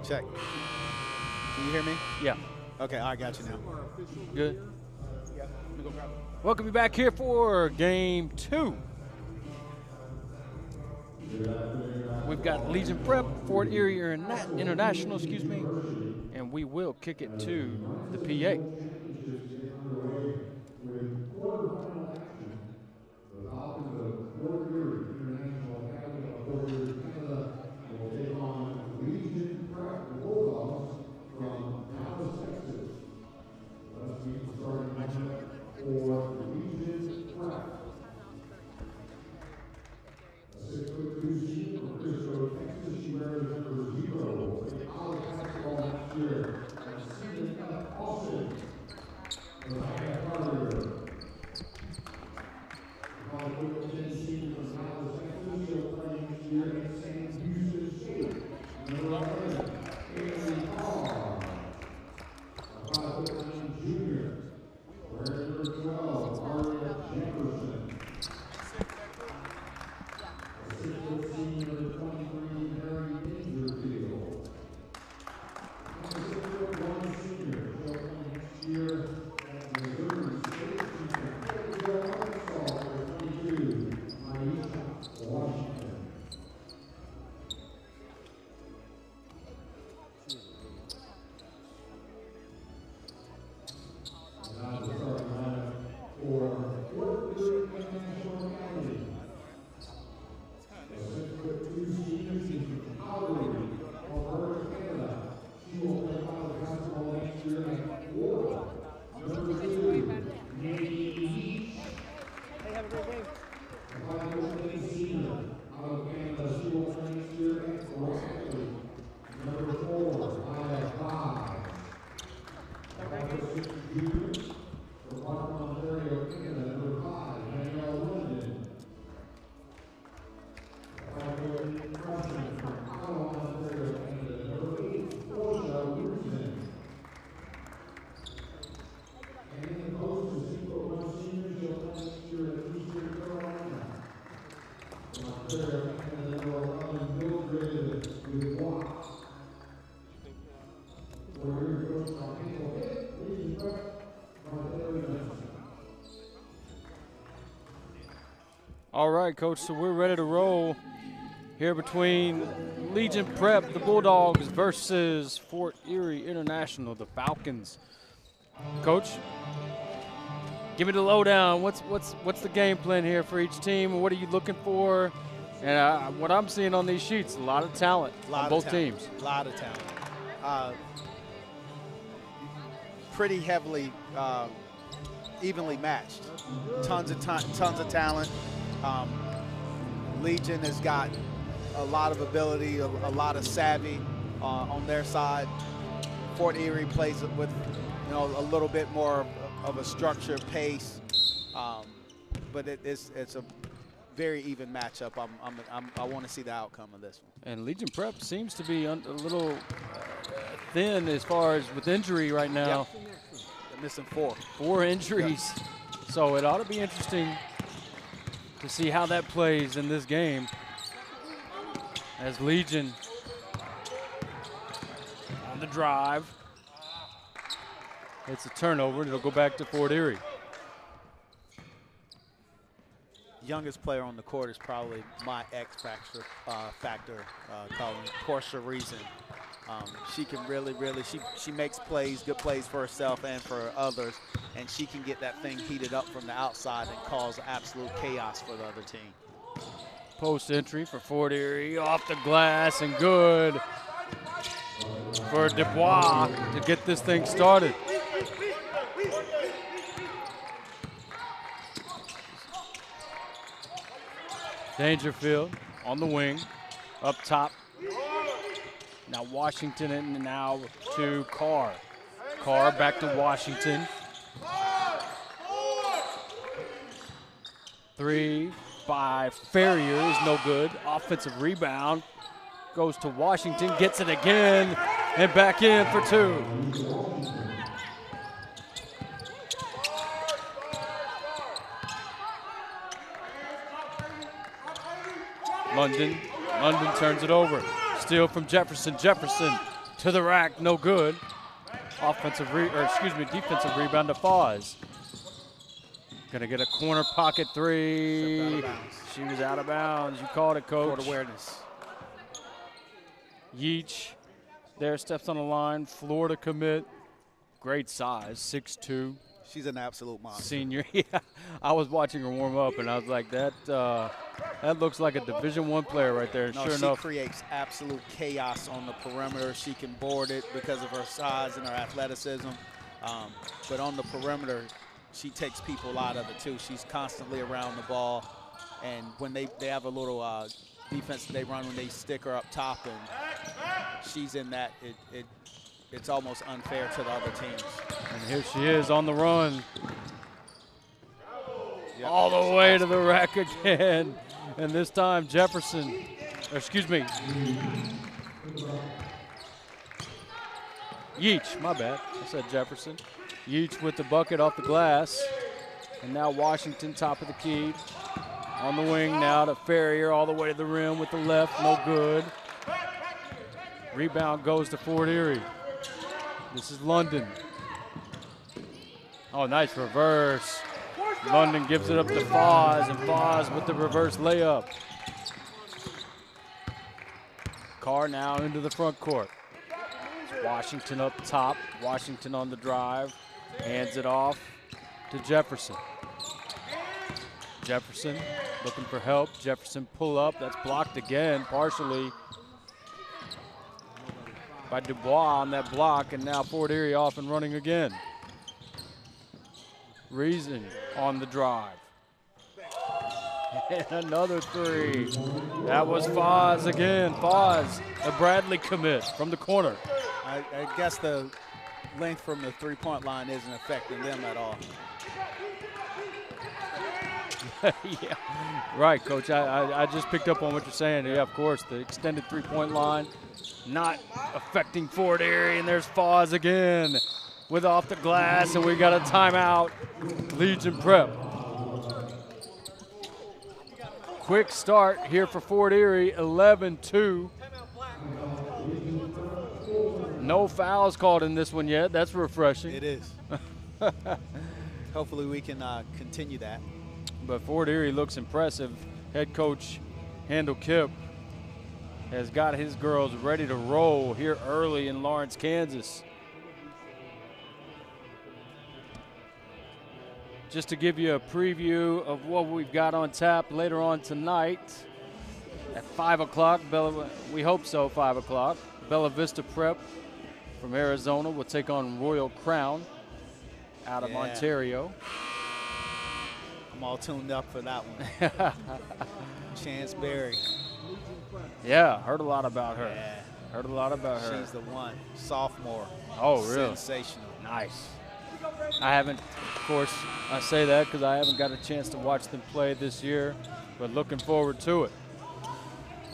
Check. Can you hear me? Yeah. Okay, I got you now. Good. Yeah. Let me go grab it. Welcome you back here for game 2. We've got Legion Prep, Fort Erie International, and we will kick it to the PA. All right, Coach, so we're ready to roll here between Legion Prep, the Bulldogs, versus Fort Erie International, the Falcons. Coach, give me the lowdown. What's the game plan here for each team? What are you looking for? And what I'm seeing on these sheets, a lot of talent on both teams. A lot of talent. Pretty heavily, evenly matched. Tons of talent. Legion has got a lot of ability, a lot of savvy on their side. Fort Erie plays with, a little bit more of a structured pace, but it's a very even matchup. I want to see the outcome of this one. And Legion Prep seems to be a little thin as far as with injury right now. Yep. They're missing 4. 4 injuries. Yep. So it ought to be interesting to see how that plays in this game as Legion on the drive. It's a turnover, and it'll go back to Fort Erie. Youngest player on the court is probably my X factor, calling Portia Reason. She can really, she makes plays, good plays for herself and for others, and she can get that thing heated up from the outside and cause absolute chaos for the other team. Post entry for Fort Erie, off the glass and good for Dubois to get this thing started. Dangerfield on the wing, up top. Now Washington and now to Carr. Carr back to Washington. 3 by Ferrier is no good. Offensive rebound goes to Washington, gets it again, and back in for 2. London turns it over. Steal from Jefferson. Jefferson to the rack, no good. Defensive rebound to Foz. Gonna get a corner pocket three. She was out of bounds. You called it, Coach. Court awareness. Yeech there steps on the line. Florida commit. Great size, 6'2". She's an absolute monster. Senior. Yeah, I was watching her warm up, and I was like, that looks like a Division I player right there. And No, sure she enough, creates absolute chaos on the perimeter. She can board it because of her size and her athleticism. But on the perimeter, she takes people out of it too. She's constantly around the ball. And when they have a little defense that they run when they stick her up top and she's in that, it's almost unfair to the other teams. and here she is on the run. Yep. All the way to the rack again. And this time Jefferson, Yeech, my bad. I said Jefferson. Yeech with the bucket off the glass. And now Washington, top of the key. On the wing now to Ferrier all the way to the rim with the left, no good. Rebound goes to Fort Erie. This is London. Oh, nice reverse. London gives it up to Foz, and Foz with the reverse layup. Carr now into the front court. Washington up top. Washington on the drive. Hands it off to Jefferson. Jefferson looking for help. Jefferson pull up. That's blocked again, partially by Dubois on that block, and now Fort Erie off and running again. Reason on the drive. And another three. That was Foz again. Foz, a Bradley commit from the corner. I guess the length from the three-point line isn't affecting them at all. Yeah, right, Coach. I just picked up on what you're saying. Yeah, of course, the extended three-point line not affecting Fort Erie, and there's Foz again with off the glass, and we got a timeout. Legion Prep. Quick start here for Fort Erie, 11-2. No fouls called in this one yet. That's refreshing. It is. Hopefully we can continue that. But Fort Erie looks impressive. Head coach Handel Kipp has got his girls ready to roll here early in Lawrence, Kansas. Just to give you a preview of what we've got on tap later on tonight at 5 o'clock. We hope so, 5 o'clock. Bella Vista Prep from Arizona will take on Royal Crown out of Ontario. I'm all tuned up for that one. Chance Berry. Yeah, heard a lot about her. Yeah. Heard a lot about her. She's the one. Sophomore. Oh, really? Sensational. Nice. I haven't, of course, I say that because I haven't got a chance to watch them play this year, but looking forward to it.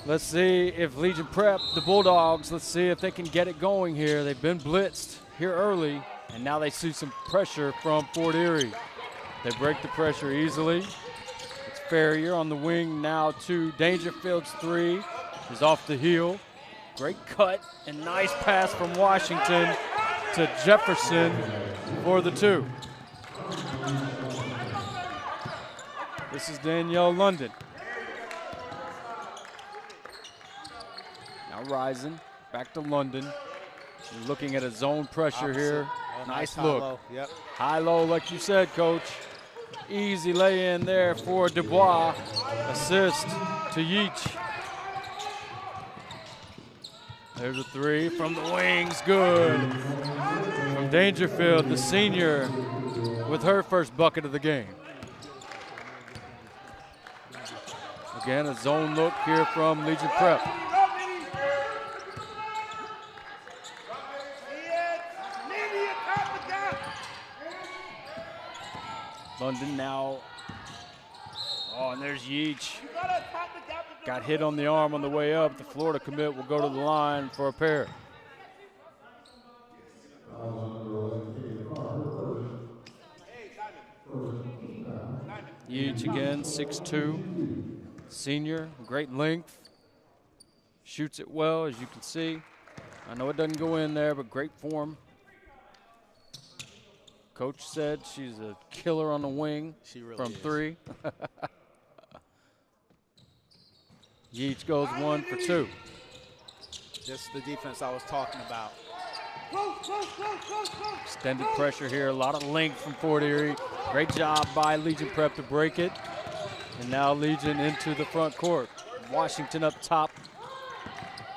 Let's see if Legion Prep, the Bulldogs, let's see if they can get it going here. They've been blitzed here early, and now they see some pressure from Fort Erie. They break the pressure easily. It's Ferrier on the wing now to Dangerfield's three. Is off the heel. Great cut and nice pass from Washington to Jefferson for the two. This is Danielle London. Now Rising, back to London. Looking at a zone pressure here. Oh, nice high look. low. Yep. High-low, like you said, Coach. Easy lay-in there for Dubois. Assist to Yeech. There's a three from the wings, good. From Dangerfield, the senior, with her first bucket of the game. Again, a zone look here from Legion Prep. London now. Oh, and there's Yeech. Got hit on the arm on the way up. The Florida commit will go to the line for a pair. Yeech again, 6'2". Senior, great length. Shoots it well, as you can see. I know it doesn't go in there, but great form. Coach said she's a killer on the wing from 3. Yeats goes 1 for 2. Just the defense I was talking about. Extended pressure here, a lot of length from Fort Erie. Great job by Legion Prep to break it. And now Legion into the front court. Washington up top.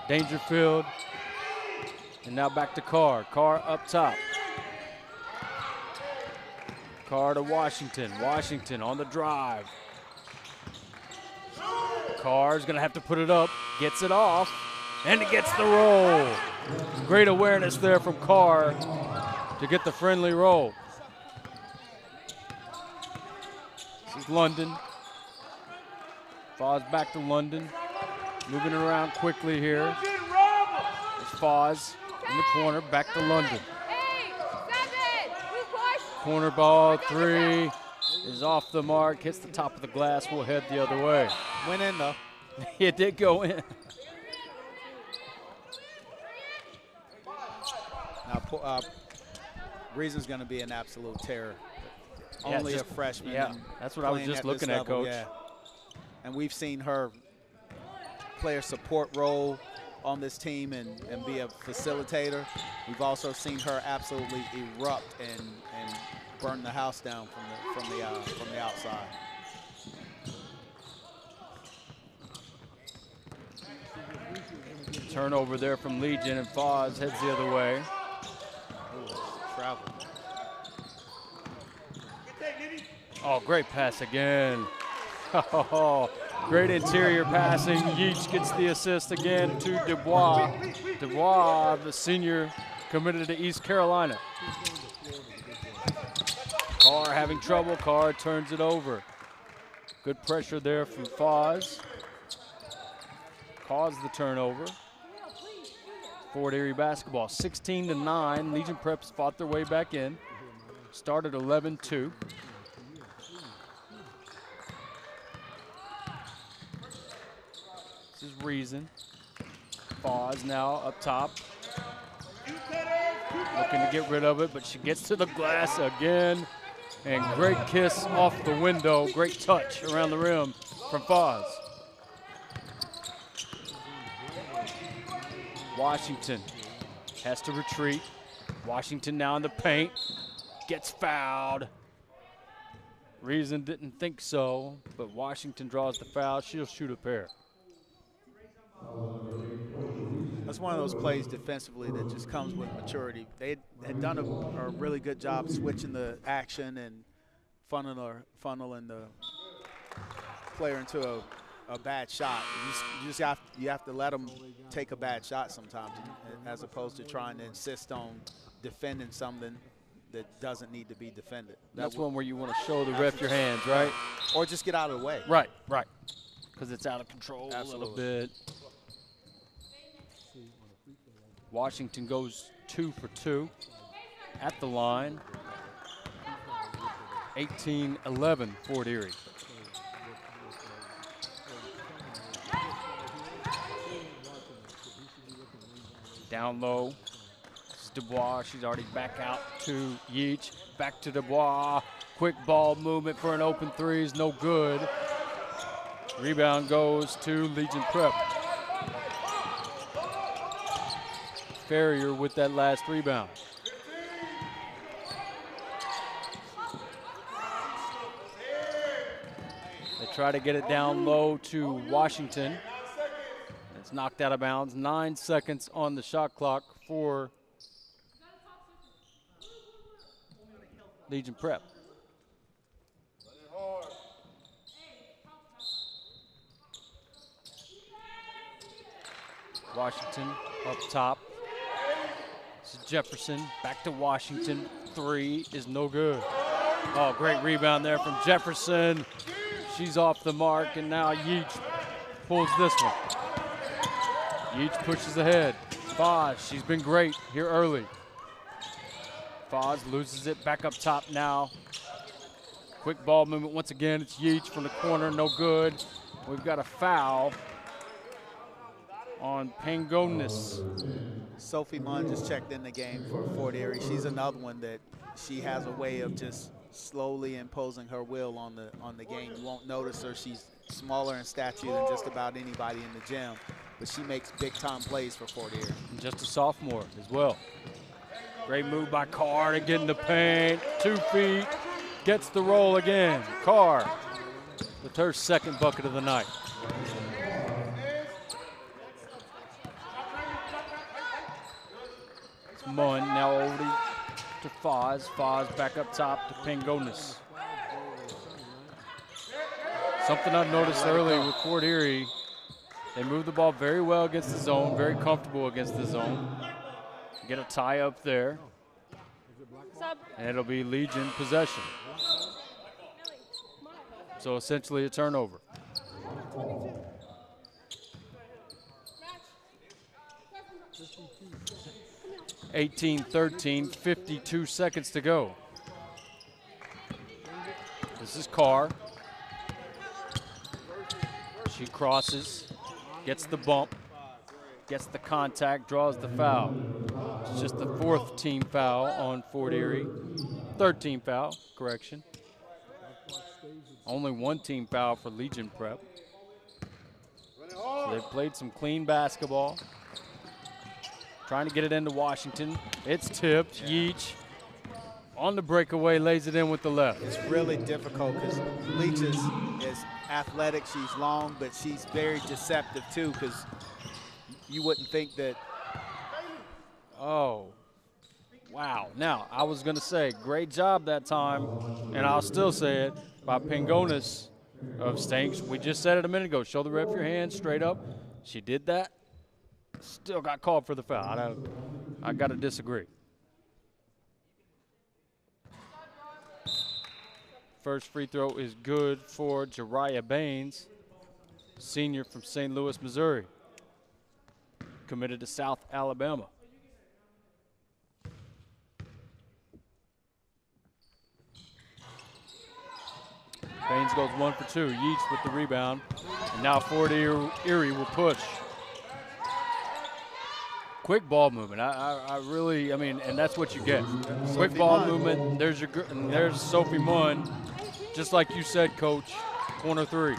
Dangerfield. And now back to Carr. Carr up top. Carr to Washington. Washington on the drive. Carr's gonna have to put it up. Gets it off. And it gets the roll. Great awareness there from Carr to get the friendly roll. This is London. Foz back to London. Moving around quickly here. There's Foz in the corner, back to London. Corner ball, 3 is off the mark, hits the top of the glass, will head the other way. Went in though. It did go in. Now, Reason's going to be an absolute terror. Yeah, Only a freshman. Yeah, that's what I was just looking at, Coach. Yeah. And we've seen her play a support role on this team and be a facilitator. We've also seen her absolutely erupt and burn the house down from the outside. Turnover there from Legion, and Foz heads the other way. Ooh, travel. Oh, great pass again. Oh, great interior passing. Yeats gets the assist again to Dubois. Dubois, the senior, committed to East Carolina. Carr having trouble. Carr turns it over. Good pressure there from Foz. Caused the turnover. Fort Erie basketball, 16-9. Legion Preps fought their way back in. Started 11-2. This is Reason. Foz now up top. Looking to get rid of it, but she gets to the glass again. And great kiss off the window. Great touch around the rim from Foz. Washington has to retreat. Washington now in the paint. Gets fouled. Reason didn't think so, but Washington draws the foul. She'll shoot a pair. That's one of those plays defensively that just comes with maturity. They had done a really good job switching the action and funneling the player into a bad shot. You have to let them take a bad shot sometimes, as opposed to trying to insist on defending something that doesn't need to be defended. That's one where you want to show the ref your hands, right? Or just get out of the way. Right. Because it's out of control Absolutely. a little bit. Washington goes 2 for 2 at the line. 18-11 Fort Erie. Down low. This is Dubois. She's already back out to Yeach. Back to Dubois. Quick ball movement for an open 3 is no good. Rebound goes to Legion Prep. Farrier with that last rebound. They try to get it down low to Washington. It's knocked out of bounds. 9 seconds on the shot clock for Legion Prep. Washington up top. This is Jefferson back to Washington. 3 is no good. Oh, great rebound there from Jefferson. She's off the mark, and now Yeach pulls this one. Yeach pushes ahead. Foz, she's been great here early. Foz loses it back up top now. Quick ball movement once again. It's Yeach from the corner, no good. we've got a foul on Pangonis. Sophie Munn just checked in the game for Fort Erie. She's another one that she has a way of just slowly imposing her will on the game. You won't notice her. She's smaller in stature than just about anybody in the gym, but she makes big-time plays for Fort Erie. And just a sophomore as well. Great move by Carr to get in the paint. 2 feet, gets the roll again. Carr with her second bucket of the night. It's Munn now over to Foz. Foz back up top to Pangonis. Something I've noticed early with Fort Erie, they move the ball very well against the zone, very comfortable against the zone. Get a tie up there, and it'll be Legion possession. So essentially a turnover. (18-13), 52 seconds to go. This is Carr. She crosses, gets the bump, gets the contact, draws the foul. It's just the 4th team foul on Fort Erie. 3rd team foul, correction. Only 1 team foul for Legion Prep. So they've played some clean basketball. Trying to get it into Washington. It's tipped. Yeech on the breakaway, lays it in with the left. It's really difficult because Leach is athletic. She's long, but she's very deceptive too, because you wouldn't think that. Oh, wow. Now, I was going to say, great job that time, and I'll still say it, by Pangonis of staying. We just said it a minute ago. Show the ref your hand straight up. She did that. Still got called for the foul. I got to disagree. First free throw is good for Jariah Baines, senior from St. Louis, Missouri, committed to South Alabama. Baines goes 1 for 2. Yeats with the rebound. And now Fort Erie will push. Quick ball movement. I mean, and that's what you get. Quick ball movement. There's Sophie Munn. Just like you said, Coach, corner 3.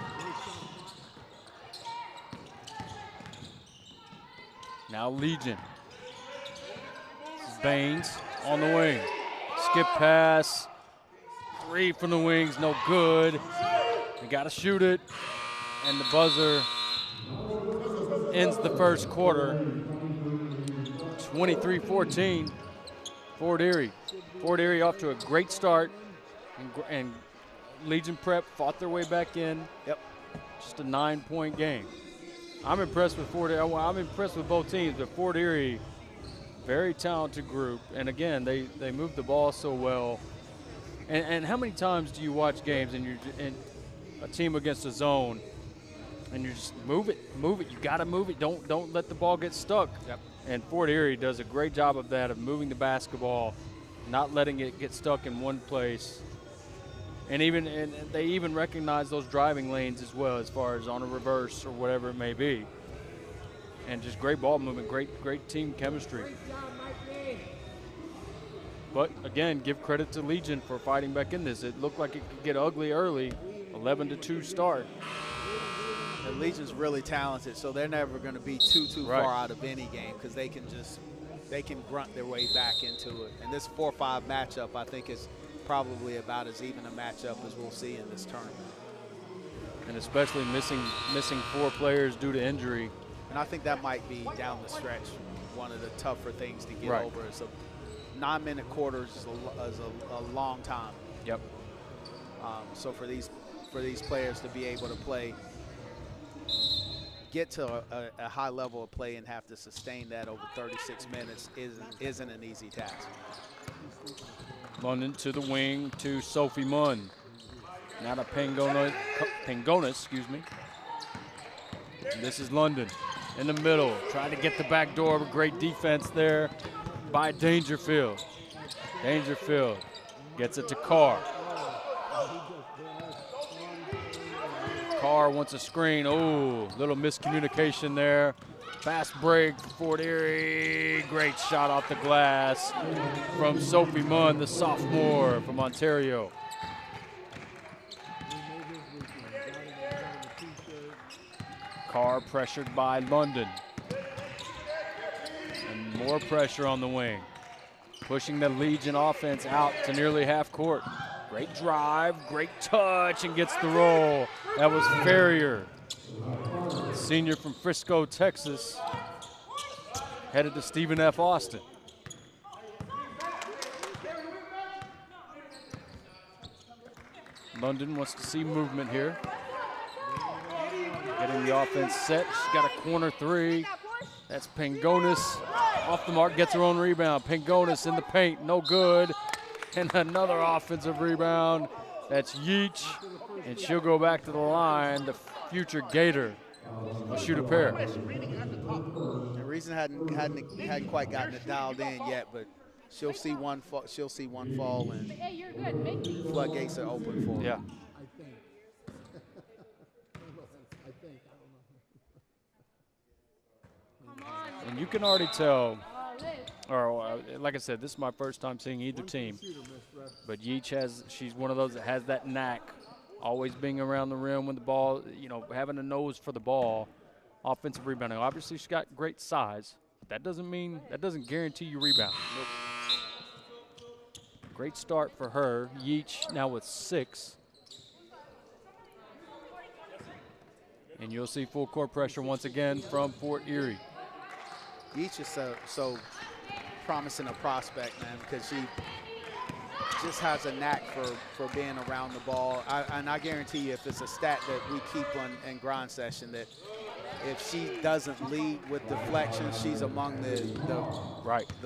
Now Legion. This is Baines on the wing. Skip pass. 3 from the wings, no good. We got to shoot it. And the buzzer ends the first quarter. 23-14, Fort Erie. Fort Erie off to a great start. And Legion Prep fought their way back in. Yep. Just a 9-point game. I'm impressed with Fort Erie. I'm impressed with both teams, but Fort Erie, very talented group. And again, they moved the ball so well. And how many times do you watch games and you're in a team against a zone and you just move it. You got to move it. Don't let the ball get stuck. Yep. And Fort Erie does a great job of that, of moving the basketball, not letting it get stuck in one place. And they even recognize those driving lanes as well, as far as on a reverse or whatever it may be. And just great ball movement, great team chemistry. But again, give credit to Legion for fighting back in this. It looked like it could get ugly early, 11-2 start. And Legion's really talented, so they're never going to be too right. far out of any game, because they can grunt their way back into it. And this 4-5 matchup, I think, is probably about as even a matchup as we'll see in this tournament. And especially missing 4 players due to injury. And I think that might be down the stretch one of the tougher things to get right. over. Is 9-minute quarters is a long time. Yep. So for these players to be able to play, get to a high level of play and have to sustain that over 36 minutes isn't an easy task. London to the wing to Sophie Munn. Now to Pangonis, excuse me. And this is London in the middle, trying to get the back door, but great defense there by Dangerfield. Dangerfield gets it to Carr. Carr wants a screen. Oh, little miscommunication there. Fast break for Fort Erie. Great shot off the glass from Sophie Munn, the sophomore from Ontario. Carr pressured by London. And more pressure on the wing. Pushing the Legion offense out to nearly half court. Great drive, great touch, and gets the roll. That was Ferrier, senior from Frisco, Texas, headed to Stephen F. Austin. London wants to see movement here. Getting the offense set. She's got a corner three. That's Pangonis. Off the mark, gets her own rebound. Pangonis in the paint, no good. And another offensive rebound. That's Yeech. And she'll go back to the line. The future Gator will shoot a pair. The reason hadn't quite gotten it dialed in yet, but she'll see one fall and floodgates are open for her. Yeah. And you can already tell, or like I said, this is my first time seeing either team. But Yeech she's one of those that has that knack, always being around the rim with the ball, you know, having a nose for the ball, offensive rebounding. Obviously, she's got great size, but that doesn't guarantee you rebound. Nope. Great start for her. Yeech now with 6. And you'll see full court pressure once again from Fort Erie. Yeech is so promising a prospect, man, because she just has a knack for being around the ball. And I guarantee you, if it's a stat that we keep in grind session, that if she doesn't lead with deflections, she's among the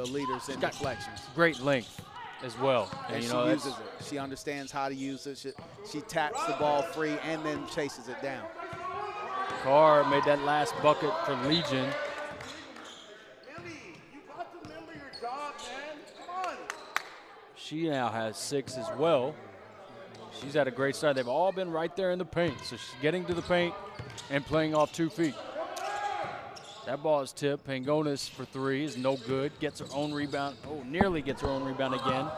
leaders in deflections. Great length as well. And you she know, uses it. She understands how to use it. She taps the ball free and then chases it down. Carr made that last bucket for Legion. She now has 6 as well. She's had a great start. They've all been right there in the paint. So she's getting to the paint and playing off 2 feet. That ball is tipped. Pangonis for 3 is no good. Gets her own rebound. Oh, nearly gets her own rebound again.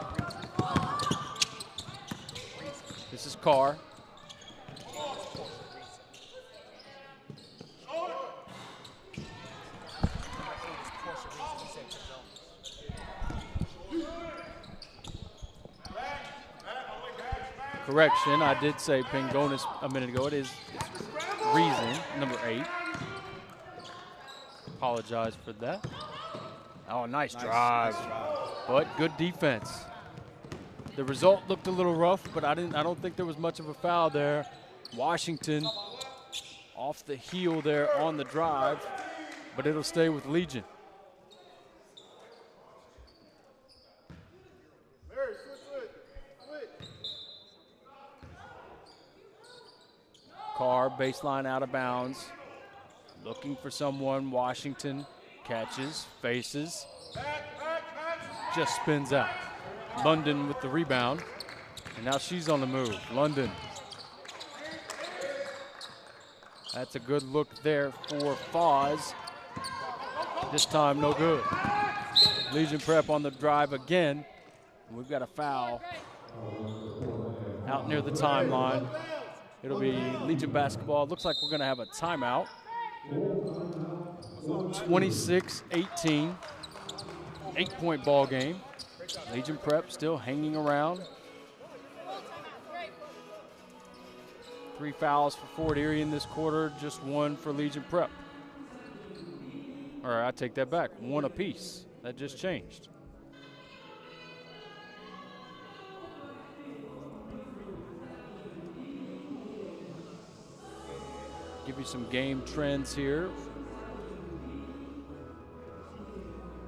This is Carr. Correction, I did say Pangonis a minute ago. It's Reason, number 8. Apologize for that. Oh, nice drive. But good defense. The result looked a little rough, but I don't think there was much of a foul there. Washington off the heel there on the drive, but it'll stay with Legion. Carr, baseline out of bounds. Looking for someone. Washington catches, faces, just spins out. London with the rebound, and now she's on the move. London. That's a good look there for Foz. This time, no good. Legion Prep on the drive again. We've got a foul out near the timeline. It'll be Legion basketball. Looks like we're going to have a timeout. 26-18, 8-point ball game. Legion Prep still hanging around. 3 fouls for Fort Erie in this quarter, just 1 for Legion Prep. All right, I take that back. 1 apiece. That just changed. Give you some game trends here.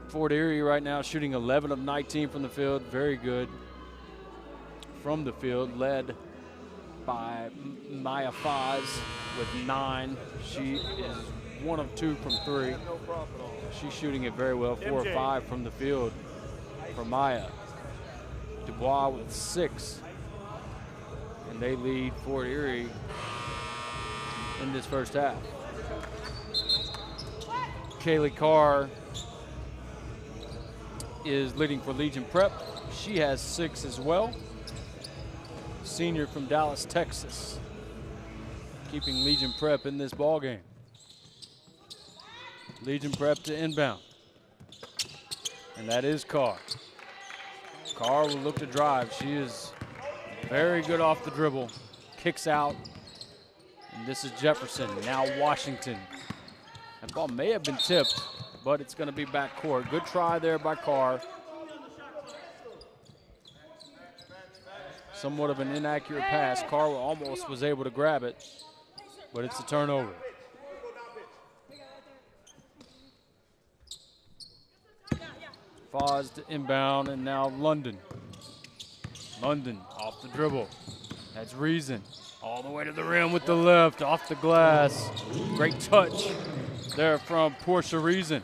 Fort Erie right now shooting 11 of 19 from the field. Very good from the field, led by Maya Foz with 9. She is 1 of 2 from 3. She's shooting it very well, 4 or 5 from the field for Maya. Dubois with 6. And they lead Fort Erie in this first half. Kaylee Carr is leading for Legion Prep. She has 6 as well. Senior from Dallas, Texas, keeping Legion Prep in this ball game. Legion Prep to inbound. And that is Carr. Carr will look to drive. She is very good off the dribble. Kicks out. And this is Jefferson, now Washington. That ball may have been tipped, but it's going to be backcourt. Good try there by Carr. Somewhat of an inaccurate pass. Carr almost was able to grab it, but it's a turnover. Foz to inbound, and now London. London off the dribble. That's Reason. All the way to the rim with the left, off the glass. Great touch there from Portia Reason,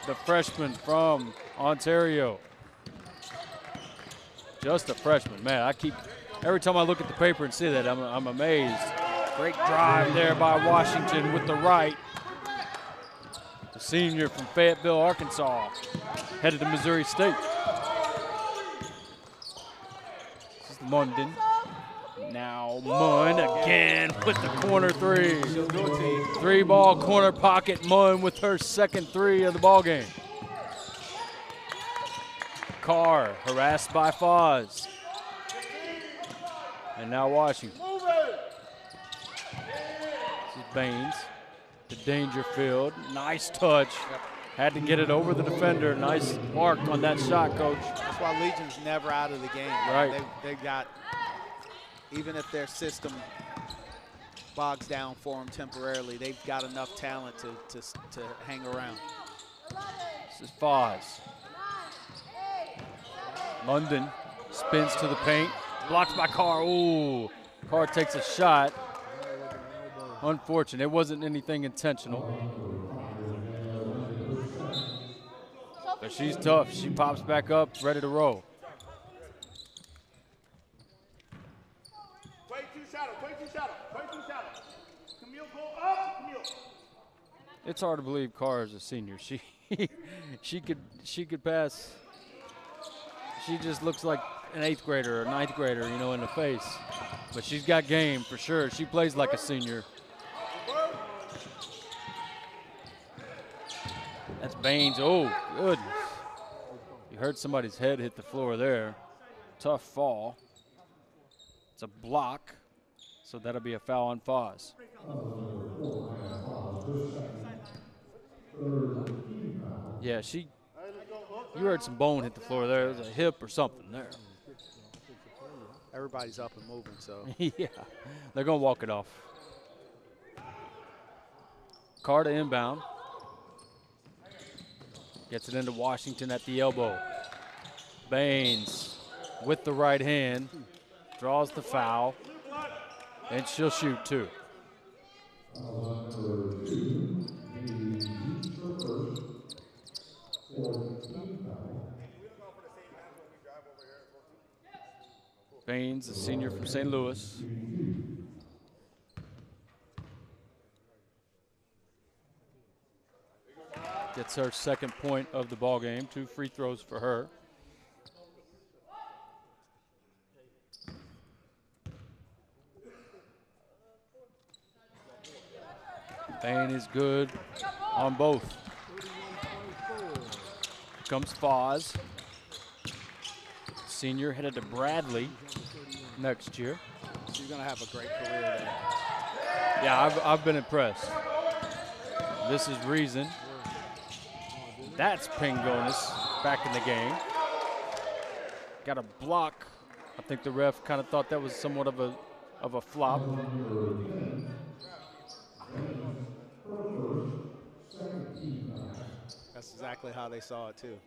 the freshman from Ontario. Just a freshman. Man, every time I look at the paper and see that, I'm amazed. Great drive there by Washington with the right. The senior from Fayetteville, Arkansas, headed to Missouri State. This is London. Now Munn again with the corner 3. 3-ball corner pocket. Munn with her second 3 of the ball game. Carr harassed by Foz. And now Washington. This is Baines to Dangerfield. Nice touch. Had to get it over the defender. Nice mark on that shot, Coach. That's why Legion's never out of the game. Right. They've got, even if their system bogs down for them temporarily, they've got enough talent to hang around. This is Foz. London spins to the paint. Blocked by Carr. Ooh. Carr takes a shot. Unfortunate. It wasn't anything intentional. But she's tough. She pops back up, ready to roll. It's hard to believe Carr is a senior. She could pass. She just looks like an 8th grader or 9th grader, you know, in the face. But she's got game for sure. She plays like a senior. That's Baines. Oh, goodness. You heard somebody's head hit the floor there. Tough fall. It's a block, so that'll be a foul on Foz. Yeah, you heard some bone hit the floor there. There's a hip or something there. Everybody's up and moving, so. Yeah, they're going to walk it off. Carr to inbound. Gets it into Washington at the elbow. Baines with the right hand. Draws the foul. And she'll shoot 2. Baines, a senior from St. Louis. Gets her second point of the ball game. 2 free throws for her. Bain is good on both. Comes Foz. Senior headed to Bradley next year. She's going to have a great career there. Yeah, I've been impressed. This is Reason. That's Pingonis back in the game. Got a block. I think the ref kind of thought that was somewhat of a flop. That's exactly how they saw it, too.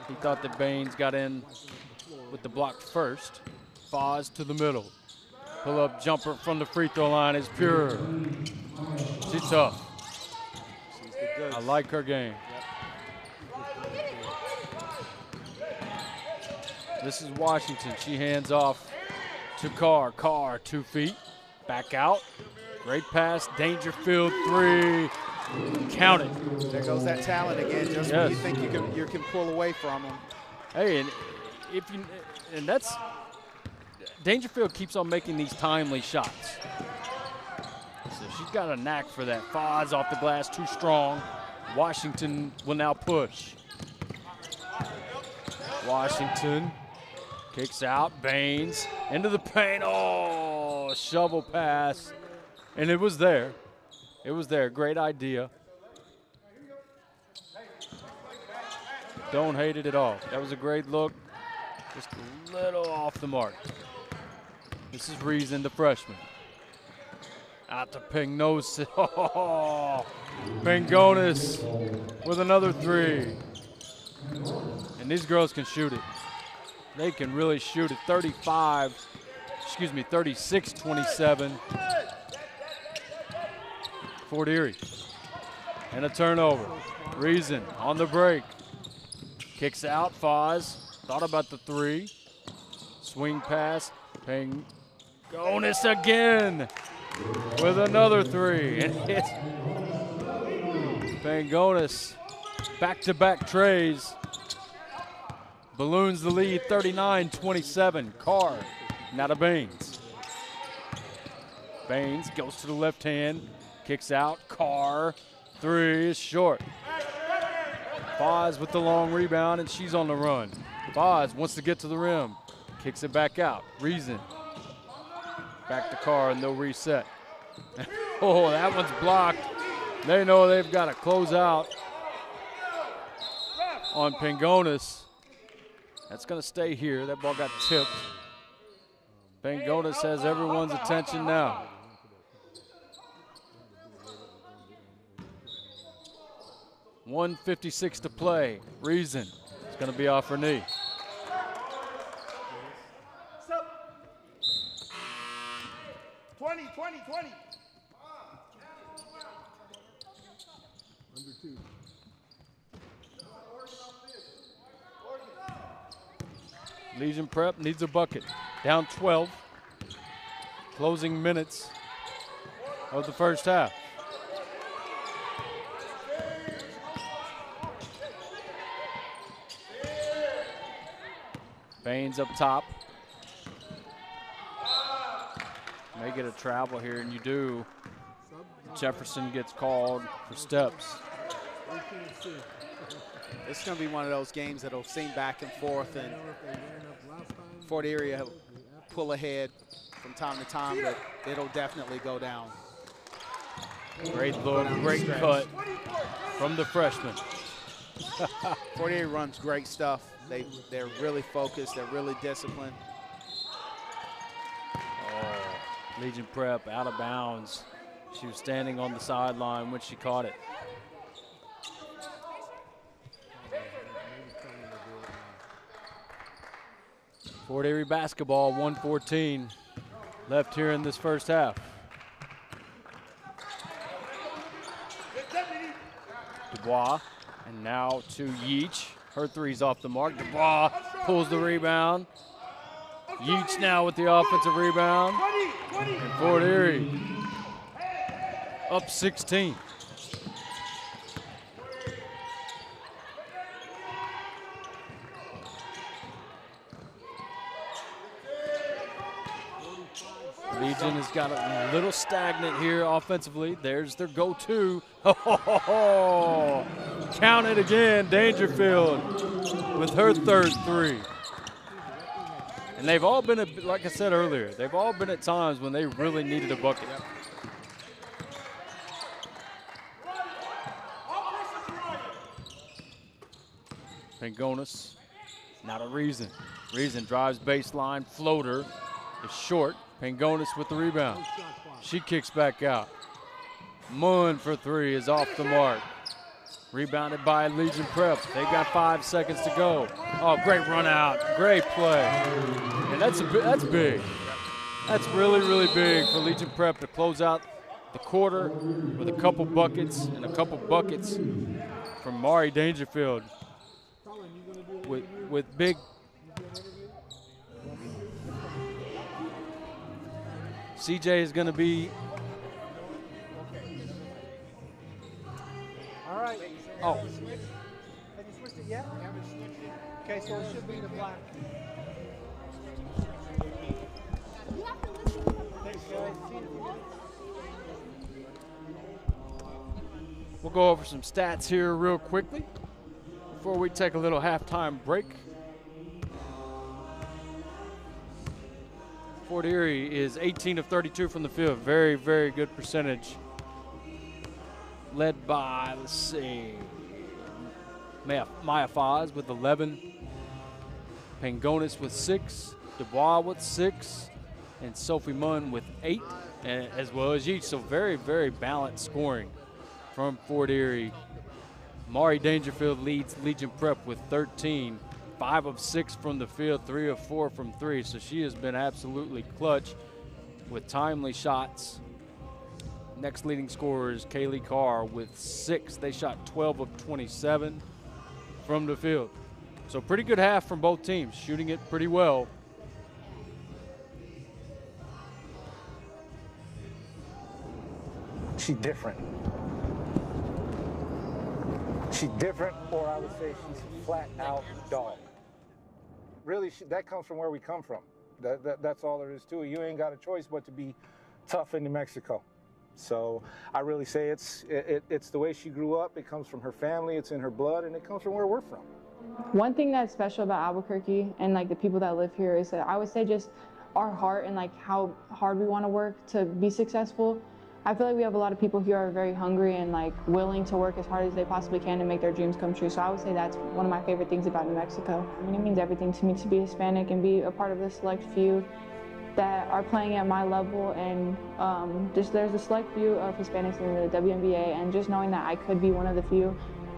He thought that Baines got in with the block first. Foz to the middle. Pull-up jumper from the free throw line is pure. She's tough. She's the goods. I like her game. This is Washington. She hands off to Carr. Carr, 2 feet. Back out. Great pass. Dangerfield three. Count it. There goes that talent again. Just when you think you can pull away from them. Hey, and that's Dangerfield keeps on making these timely shots. So she's got a knack for that. Foz off the glass, too strong. Washington will now push. Washington kicks out. Baines into the paint. Oh, shovel pass. And it was there. It was there. Great idea. Don't hate it at all. That was a great look. Just a little off the mark. This is Reason, the freshman. Out to Pingnosis. Oh, Pangonis with another three. And these girls can shoot it. They can really shoot it. 36-27. Fort Erie. And a turnover. Reason on the break. Kicks out. Foz thought about the three. Swing pass. Pangonis again with another three. And hits. Pangonis back-to-back trays. Balloons the lead, 39-27. Carr, now to Baines. Baines goes to the left hand, kicks out. Carr, three is short. Foz with the long rebound, and she's on the run. Foz wants to get to the rim, kicks it back out. Reason. Back to Carr, and they'll reset. Oh, that one's blocked. They know they've got to close out on Pangonis. That's going to stay here. That ball got tipped. Pangonis has everyone's attention now. .156 to play. Reason is going to be off her knee. Stop. 20. Under two. Legion Prep needs a bucket. Down 12. Closing minutes of the first half. Baines up top. May get a travel here, and you do. Jefferson gets called for steps. It's going to be one of those games that'll seem back and forth, and Fort Erie will pull ahead from time to time, but it'll definitely go down. Great look, great cut from the freshman. Fort Erie runs great stuff. They're really focused. They're really disciplined. Oh, Legion Prep out of bounds. She was standing on the sideline when she caught it. Fort Erie basketball, 1:14 left here in this first half. Dubois, and now to Yeach. Her three's off the mark. Dubois pulls the rebound. Yeach now with the offensive rebound. And Fort Erie up 16. Legion has got a little stagnant here offensively. There's their go-to. Oh, count it again, Dangerfield with her third three. And they've all been, like I said earlier, they've all been at times when they really needed a bucket. Pangonis, not a Reason. Reason drives baseline, floater is short. Pangonis with the rebound. She kicks back out. Munn for three is off the mark. Rebounded by Legion Prep. They've got 5 seconds to go. Oh, great run out. Great play. And that's big. That's really, really big for Legion Prep to close out the quarter with a couple buckets and a couple buckets from Mari Dangerfield with big CJ is going to be. All right. Oh. Have you switched it yet? Haven't switched it. Okay, so it should be the black. Thanks, guys. We'll go over some stats here real quickly before we take a little halftime break. Fort Erie is 18 of 32 from the field. Very, very good percentage. Led by, let's see, Maya Foz with 11, Pangonis with 6, Dubois with 6, and Sophie Munn with 8, as well as Yeats. So very, very balanced scoring from Fort Erie. Mari Dangerfield leads Legion Prep with 13, 5 of 6 from the field, 3 of 4 from 3. So she has been absolutely clutch with timely shots. Next leading scorer is Kaylee Carr with 6. They shot 12 of 27 from the field. So pretty good half from both teams, shooting it pretty well. She's different. She's different, or I would say she's flat out dog. Really, that comes from where we come from. That's all there is to it. You ain't got a choice but to be tough in New Mexico. So I really say it's the way she grew up. It comes from her family, it's in her blood, and it comes from where we're from. One thing that's special about Albuquerque and like the people that live here is that I would say just our heart and like how hard we want to work to be successful. I feel like we have a lot of people here who are very hungry and like willing to work as hard as they possibly can to make their dreams come true. So I would say that's one of my favorite things about New Mexico. I mean, it means everything to me to be Hispanic and be a part of the select few that are playing at my level, and just there's a select few of Hispanics in the WNBA, and just knowing that I could be one of the few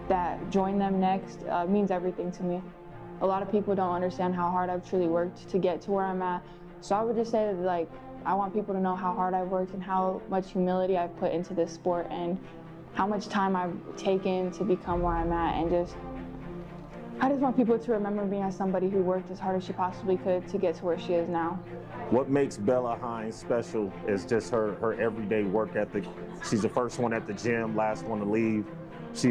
that join them next means everything to me. A lot of people don't understand how hard I've truly worked to get to where I'm at. So I would just say that, like, I want people to know how hard I've worked and how much humility I've put into this sport and how much time I've taken to become where I'm at, and I just want people to remember me as somebody who worked as hard as she possibly could to get to where she is now. What makes Bella Hines special is just her everyday work ethic. She's the first one at the gym, last one to leave. She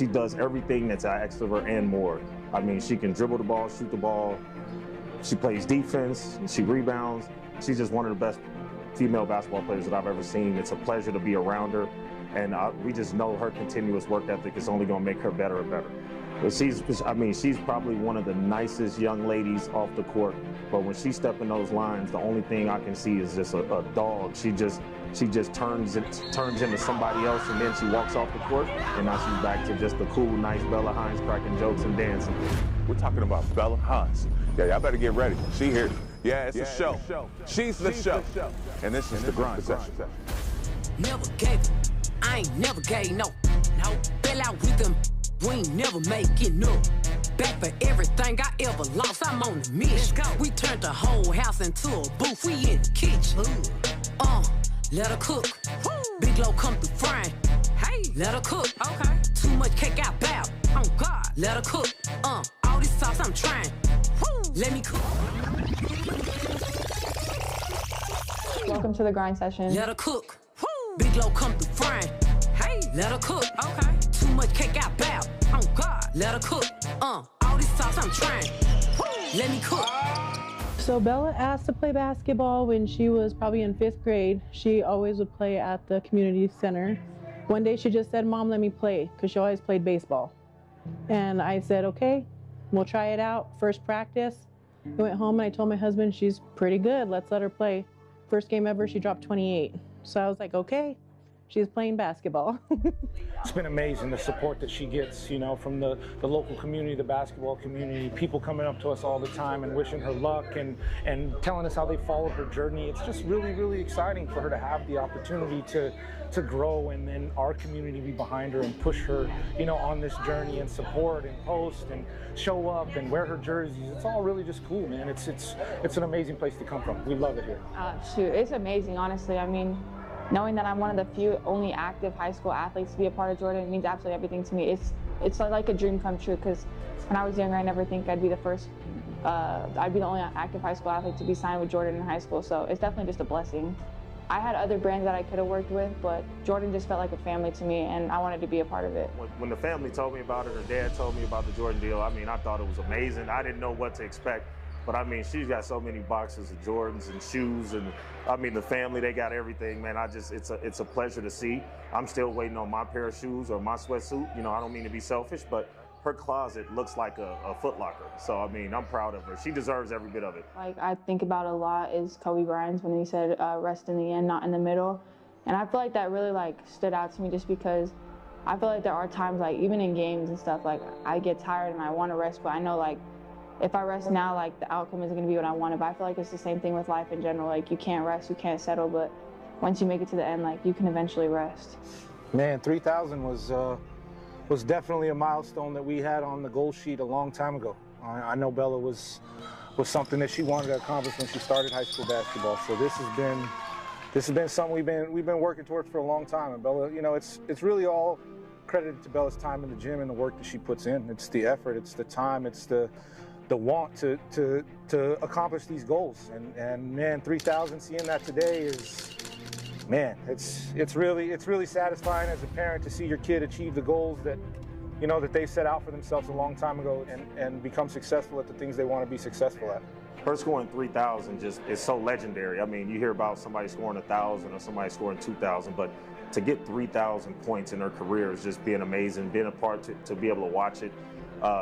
does everything that's asked of her and more. I mean, she can dribble the ball, shoot the ball. She plays defense, she rebounds. She's just one of the best female basketball players that I've ever seen. It's a pleasure to be around her, and we just know her continuous work ethic is only going to make her better and better. But she's probably one of the nicest young ladies off the court. But when she steps in those lines, the only thing I can see is just a dog. She just turns into somebody else, and then she walks off the court, and now she's back to just the cool, nice Bella Hines, cracking jokes and dancing. We're talking about Bella Hines. Yeah, y'all better get ready. She here. Yeah, it's a show. She's the show. And this is the grind session. Never gave it. I ain't never gave no. Fell out with them. We ain't never making up. Back for everything I ever lost. I'm on the mission. We turned the whole house into a booth. We in the kitchen. Let her cook. Big low come through frying. Hey, let her cook. Okay. Too much cake out bow. Oh God. Let her cook. All this sauce I'm trying. Let me cook. Welcome to the grind session. Let her cook. Big low come through frying. Hey, let her cook. Okay. Too much cake out bow. Oh God. Let her cook. All this sauce I'm trying. Let me cook. So Bella asked to play basketball when she was probably in 5th grade. She always would play at the community center. One day she just said, "Mom, let me play," because she always played baseball. And I said, "Okay, we'll try it out." First practice, I went home and I told my husband, "She's pretty good, let's let her play." First game ever, she dropped 28. So I was like, okay, she's playing basketball. It's been amazing, the support that she gets, you know, from the local community, the basketball community, people coming up to us all the time and wishing her luck and telling us how they followed her journey. It's just really, really exciting for her to have the opportunity to grow, and then our community be behind her and push her, you know, on this journey and support and post and show up and wear her jerseys. It's all really just cool, man. It's an amazing place to come from. We love it here. Shoot, it's amazing, honestly. I mean, knowing that I'm one of the few only active high school athletes to be a part of Jordan means absolutely everything to me. It's like a dream come true, because when I was younger, I never think I'd be the first I'd be the only active high school athlete to be signed with Jordan in high school, so it's definitely just a blessing. I had other brands that I could have worked with, but Jordan just felt like a family to me, and I wanted to be a part of it. When the family told me about it, her dad told me about the Jordan deal, I mean, I thought it was amazing. I didn't know what to expect, but I mean, she's got so many boxes of Jordans and shoes, and I mean, the family, they got everything, man. It's a pleasure to see. I'm still waiting on my pair of shoes or my sweatsuit. You know, I don't mean to be selfish, but her closet looks like a Foot Locker. So, I mean, I'm proud of her. She deserves every bit of it. Like, I think about a lot is Kobe Bryant's when he said, rest in the end, not in the middle. And I feel like that really, like, stood out to me just because I feel like there are times, like, even in games and stuff, like, I get tired and I want to rest, but I know, like, if I rest now, like, the outcome isn't going to be what I wanted. But I feel like it's the same thing with life in general. Like, you can't rest, you can't settle, but once you make it to the end, like, you can eventually rest. Man, 3,000 was definitely a milestone that we had on the goal sheet a long time ago. I know Bella was something that she wanted to accomplish when she started high school basketball. So this has been something we've been working towards for a long time. And Bella, you know, it's really all credited to Bella's time in the gym and the work that she puts in. It's the effort, it's the time, it's the want to accomplish these goals. And man, 3,000, seeing that today is, man, it's really satisfying as a parent to see your kid achieve the goals that, you know, that they set out for themselves a long time ago and become successful at the things they want to be successful at. Her scoring 3,000 just is so legendary. I mean, you hear about somebody scoring 1,000 or somebody scoring 2,000, but to get 3,000 points in her career is just being amazing. Being a part to be able to watch it,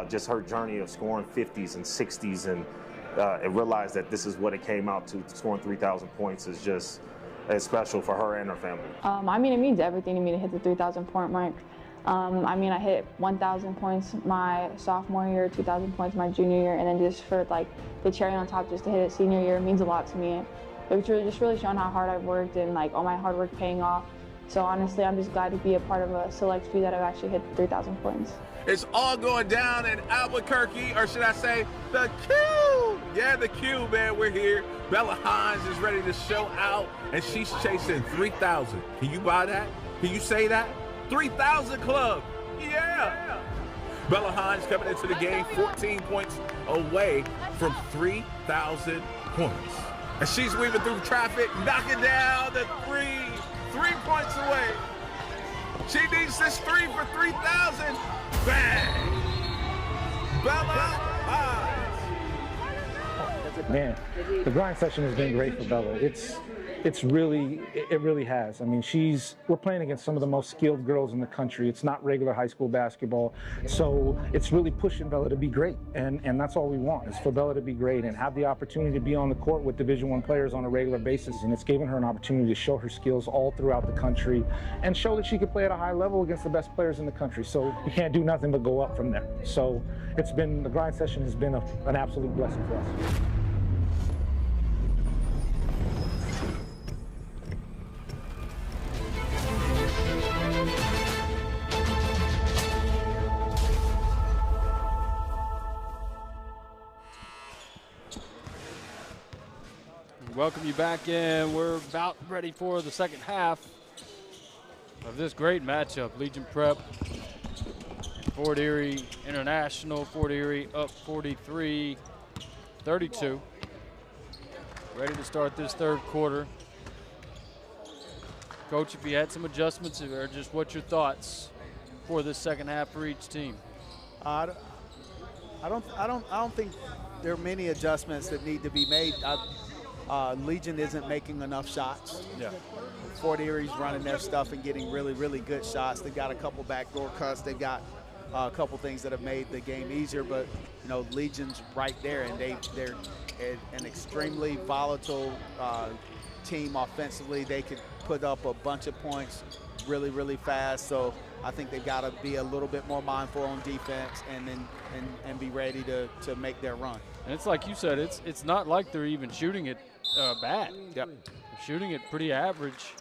just her journey of scoring 50s and 60s and realize that this is what it came out to. Scoring 3,000 points is just as special for her and her family. I mean, it means everything to me to hit the 3,000 point mark. I mean, I hit 1,000 points my sophomore year, 2,000 points my junior year, and then just for like the cherry on top, just to hit it senior year means a lot to me. It was really showing how hard I've worked and like all my hard work paying off. So honestly, I'm just glad to be a part of a select few that have actually hit 3,000 points. It's all going down in Albuquerque, or should I say the Q? Yeah, the Q, man, we're here. Bella Hines is ready to show out, and she's chasing 3,000. Can you buy that? Can you say that? 3,000 club, yeah. Bella Hines coming into the game 14 points away from 3,000 points. And she's weaving through traffic, knocking down the 3 points away. She needs this 3 for 3,000. Bang! Bella Hines. Man, the grind session has been great for Bella. It really has. I mean, we're playing against some of the most skilled girls in the country. It's not regular high school basketball. So it's really pushing Bella to be great. And that's all we want, is for Bella to be great and have the opportunity to be on the court with Division I players on a regular basis. And it's given her an opportunity to show her skills all throughout the country and show that she could play at a high level against the best players in the country. So you can't do nothing but go up from there. So the grind session has been an absolute blessing for us. Welcome you back in. We're about ready for the second half of this great matchup. Legion Prep, Fort Erie International. Fort Erie up 43-32. Ready to start this third quarter. Coach, if you had some adjustments, or just what's your thoughts for this second half for each team? I don't think there are many adjustments that need to be made. Legion isn't making enough shots. Yeah. Fort Erie's running their stuff and getting really, really good shots. They've got a couple backdoor cuts. They've got a couple things that have made the game easier. But, you know, Legion's right there, and they're an extremely volatile team offensively. They could put up a bunch of points really, really fast. So I think they've got to be a little bit more mindful on defense and be ready to make their run. And it's like you said, it's not like they're even shooting it bad. Yep. They're shooting it pretty average.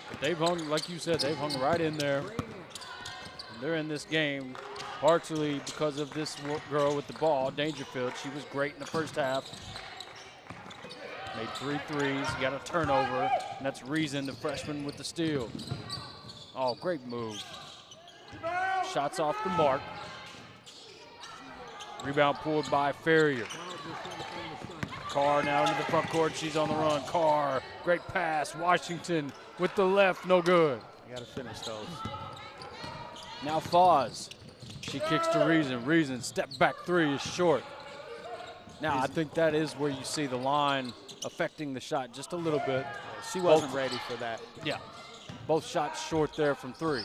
But they've hung, like you said, they've hung right in there. And they're in this game partially because of this girl with the ball, Dangerfield. She was great in the first half. Made 3 threes, got a turnover, and that's Reason, the freshman, with the steal. Oh, great move. Shots off the mark. Rebound pulled by Ferrier. Carr now into the front court. She's on the run. Carr, great pass. Washington with the left, no good. You got to finish those. Now Foz. She kicks to Reason. Reason, step back three is short. Now, I think that is where you see the line affecting the shot just a little bit. She wasn't ready for that. Yeah. Both shots short there from three.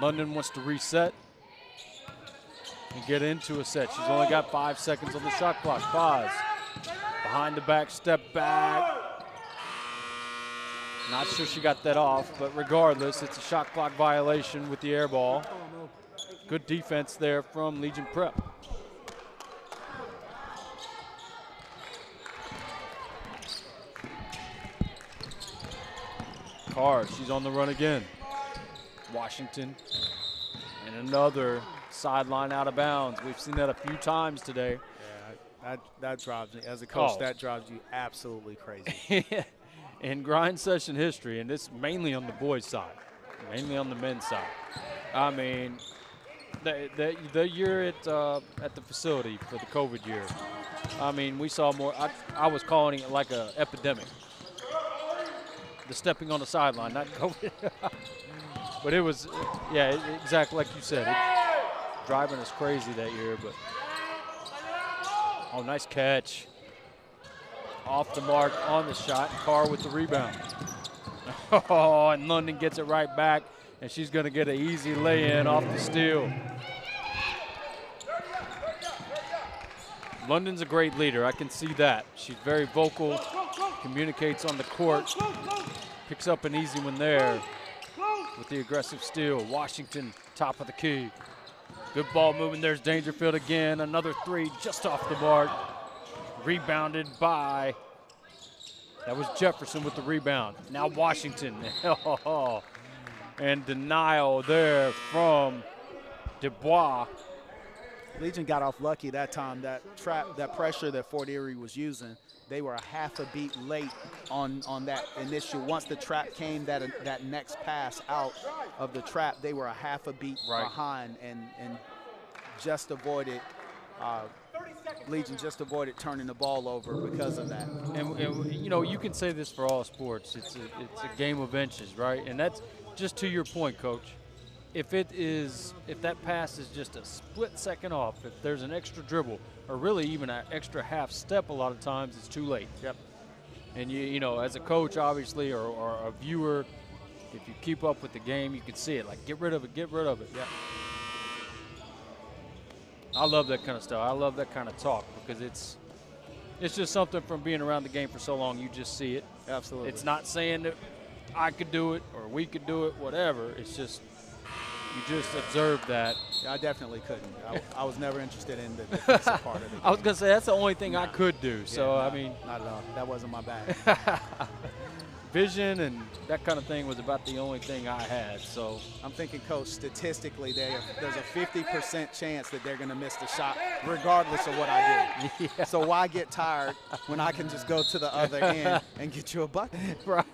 London wants to reset and get into a set. She's only got 5 seconds on the shot clock. Foz behind the back, step back. Not sure she got that off, but regardless, it's a shot clock violation with the air ball. Good defense there from Legion Prep. Carr, she's on the run again. Washington, and another sideline out of bounds. We've seen that a few times today. Yeah, that drives me, as a coach, that drives you absolutely crazy. In grind session history, and this mainly on the boys' side, mainly on the men's side. I mean, the year at the facility for the COVID year, I mean, we saw more. I was calling it like an epidemic. The stepping on the sideline, not COVID. But it was, yeah, exactly like you said. It's driving us crazy that year, but. Oh, nice catch. Off the mark on the shot. Carr with the rebound. Oh, and London gets it right back, and she's going to get an easy lay-in off the steal. London's a great leader. I can see that. She's very vocal, communicates on the court, picks up an easy one there with the aggressive steal. Washington, top of the key. Good ball moving. There's Dangerfield again. Another three just off the mark. Rebounded by, that was Jefferson with the rebound. Now Washington. And denial there from Dubois. Legion got off lucky that time. That trap, that pressure that Fort Erie was using, they were a half a beat late on that initial. Once the trap came, that next pass out of the trap, they were a half a beat behind and just avoided, Legion just avoided turning the ball over because of that. And you know, you can say this for all sports. It's a game of inches, right? And that's just to your point, Coach. If that pass is just a split second off, if there's an extra dribble, or really even an extra half step, a lot of times it's too late. Yep. And you know, as a coach, obviously, or a viewer, if you keep up with the game, you can see it. Like, get rid of it, get rid of it. Yeah. I love that kind of stuff. I love that kind of talk because it's just something from being around the game for so long. You just see it. Absolutely. It's not saying that I could do it or we could do it, whatever. It's just you just observe that. Yeah, I definitely couldn't. I was never interested in the defensive part of it. I was going to say that's the only thing I could do. So, yeah, I mean. Not at all. That wasn't my bag. Vision and that kind of thing was about the only thing I had. So I'm thinking, Coach, statistically, there's a 50% chance that they're going to miss the shot regardless of what I do. Yeah. So why get tired when I can just go to the other end and get you a bucket? Right.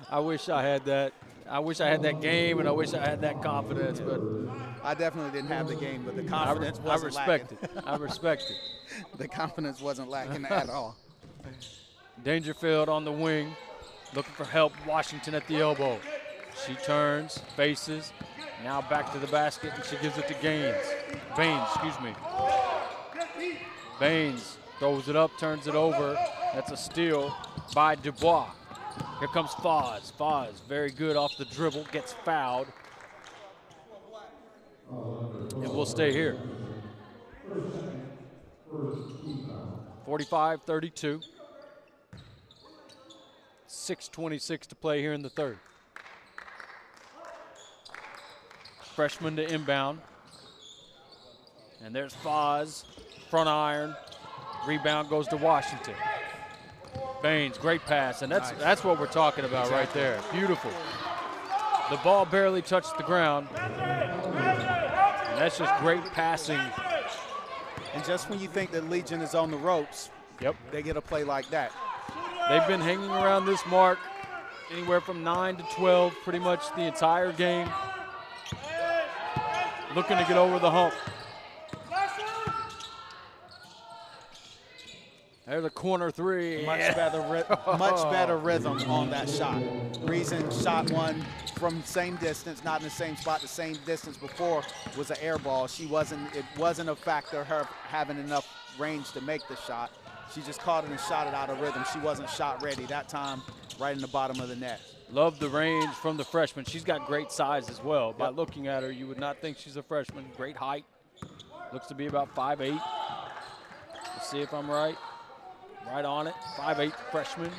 I wish I had that. I wish I had that game, and I wish I had that confidence. But I definitely didn't have the game, but the confidence wasn't lacking. I respect it. The confidence wasn't lacking at all. Dangerfield on the wing, looking for help. Washington at the elbow. She turns, faces, now back to the basket, and she gives it to Baines, excuse me. Baines throws it up, turns it over. That's a steal by Dubois. Here comes Foz. Foz, very good off the dribble, gets fouled. And we'll stay here. 45-32. 6:26 to play here in the third. Freshman to inbound. And there's Foz, front iron. Rebound goes to Washington. Baines, great pass, and that's what we're talking about right there. Beautiful. The ball barely touched the ground. And that's just great passing. And just when you think that Legion is on the ropes, they get a play like that. They've been hanging around this mark anywhere from 9 to 12 pretty much the entire game. Looking to get over the hump. There's a corner three. Much better rhythm on that shot. Reason shot one from same distance, not in the same spot, the same distance before was an air ball. It wasn't a factor her having enough range to make the shot. She just caught it and shot it out of rhythm. She wasn't shot ready that time, right in the bottom of the net. Love the range from the freshman. She's got great size as well. By looking at her, you would not think she's a freshman. Great height. Looks to be about 5'8". Let's see if I'm right. Right on it. 5'8" freshman.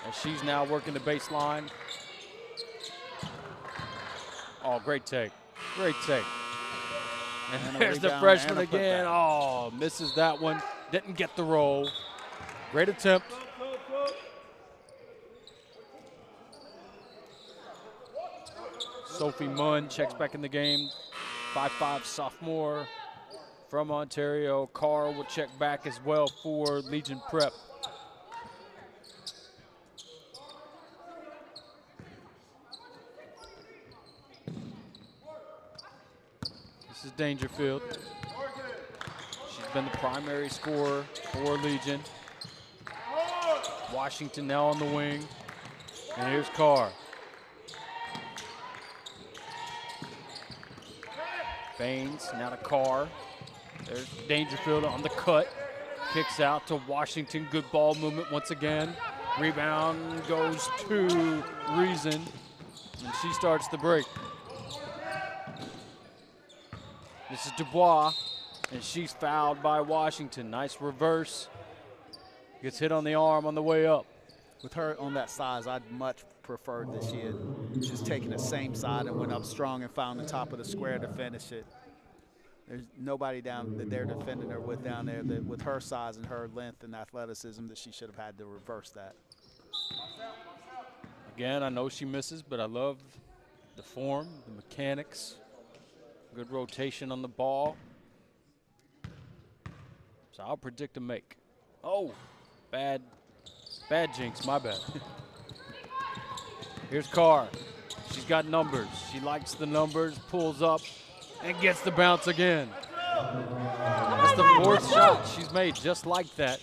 And she's now working the baseline. Oh, great take. Great take. And there's the freshman again. Oh, misses that one. Didn't get the roll. Great attempt. Sophie Munn checks back in the game. 5'5" sophomore from Ontario. Carr will check back as well for Legion Prep. This is Dangerfield. She's been the primary scorer for Legion. Washington now on the wing. And here's Carr. Baines, now to Carr. There's Dangerfield on the cut. Kicks out to Washington. Good ball movement once again. Rebound goes to Reason. And she starts the break. This is Dubois. And she's fouled by Washington. Nice reverse. Gets hit on the arm on the way up. With her on that size, I'd much preferred that she had just taken the same side and went up strong and found the top of the square to finish it. There's nobody down that they're defending her with down there that with her size and her length and athleticism that she should have had to reverse that. Again, I know she misses, but I love the form, the mechanics, good rotation on the ball. So I'll predict a make. Oh, bad jinx, my bad. Here's Carr. She's got numbers. She likes the numbers, pulls up, and gets the bounce again. That's the fourth shot she's made just like that.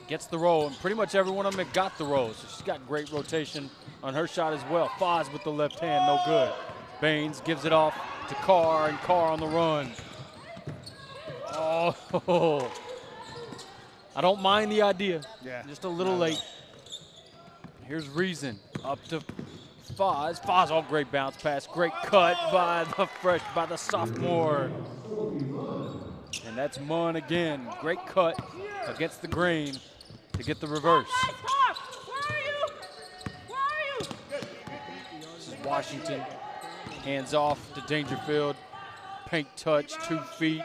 Gets the roll, and pretty much every one of them got the roll, so she's got great rotation on her shot as well. Foz with the left hand, no good. Baines gives it off to Carr, and Carr on the run. Oh, I don't mind the idea. Yeah. Just a little late. Here's Reason up to Foz. Foz, oh, great bounce pass. Great cut by the sophomore. And that's Munn again. Great cut against the grain to get the reverse. This is Washington. Hands off to Dangerfield. Paint touch, 2 feet.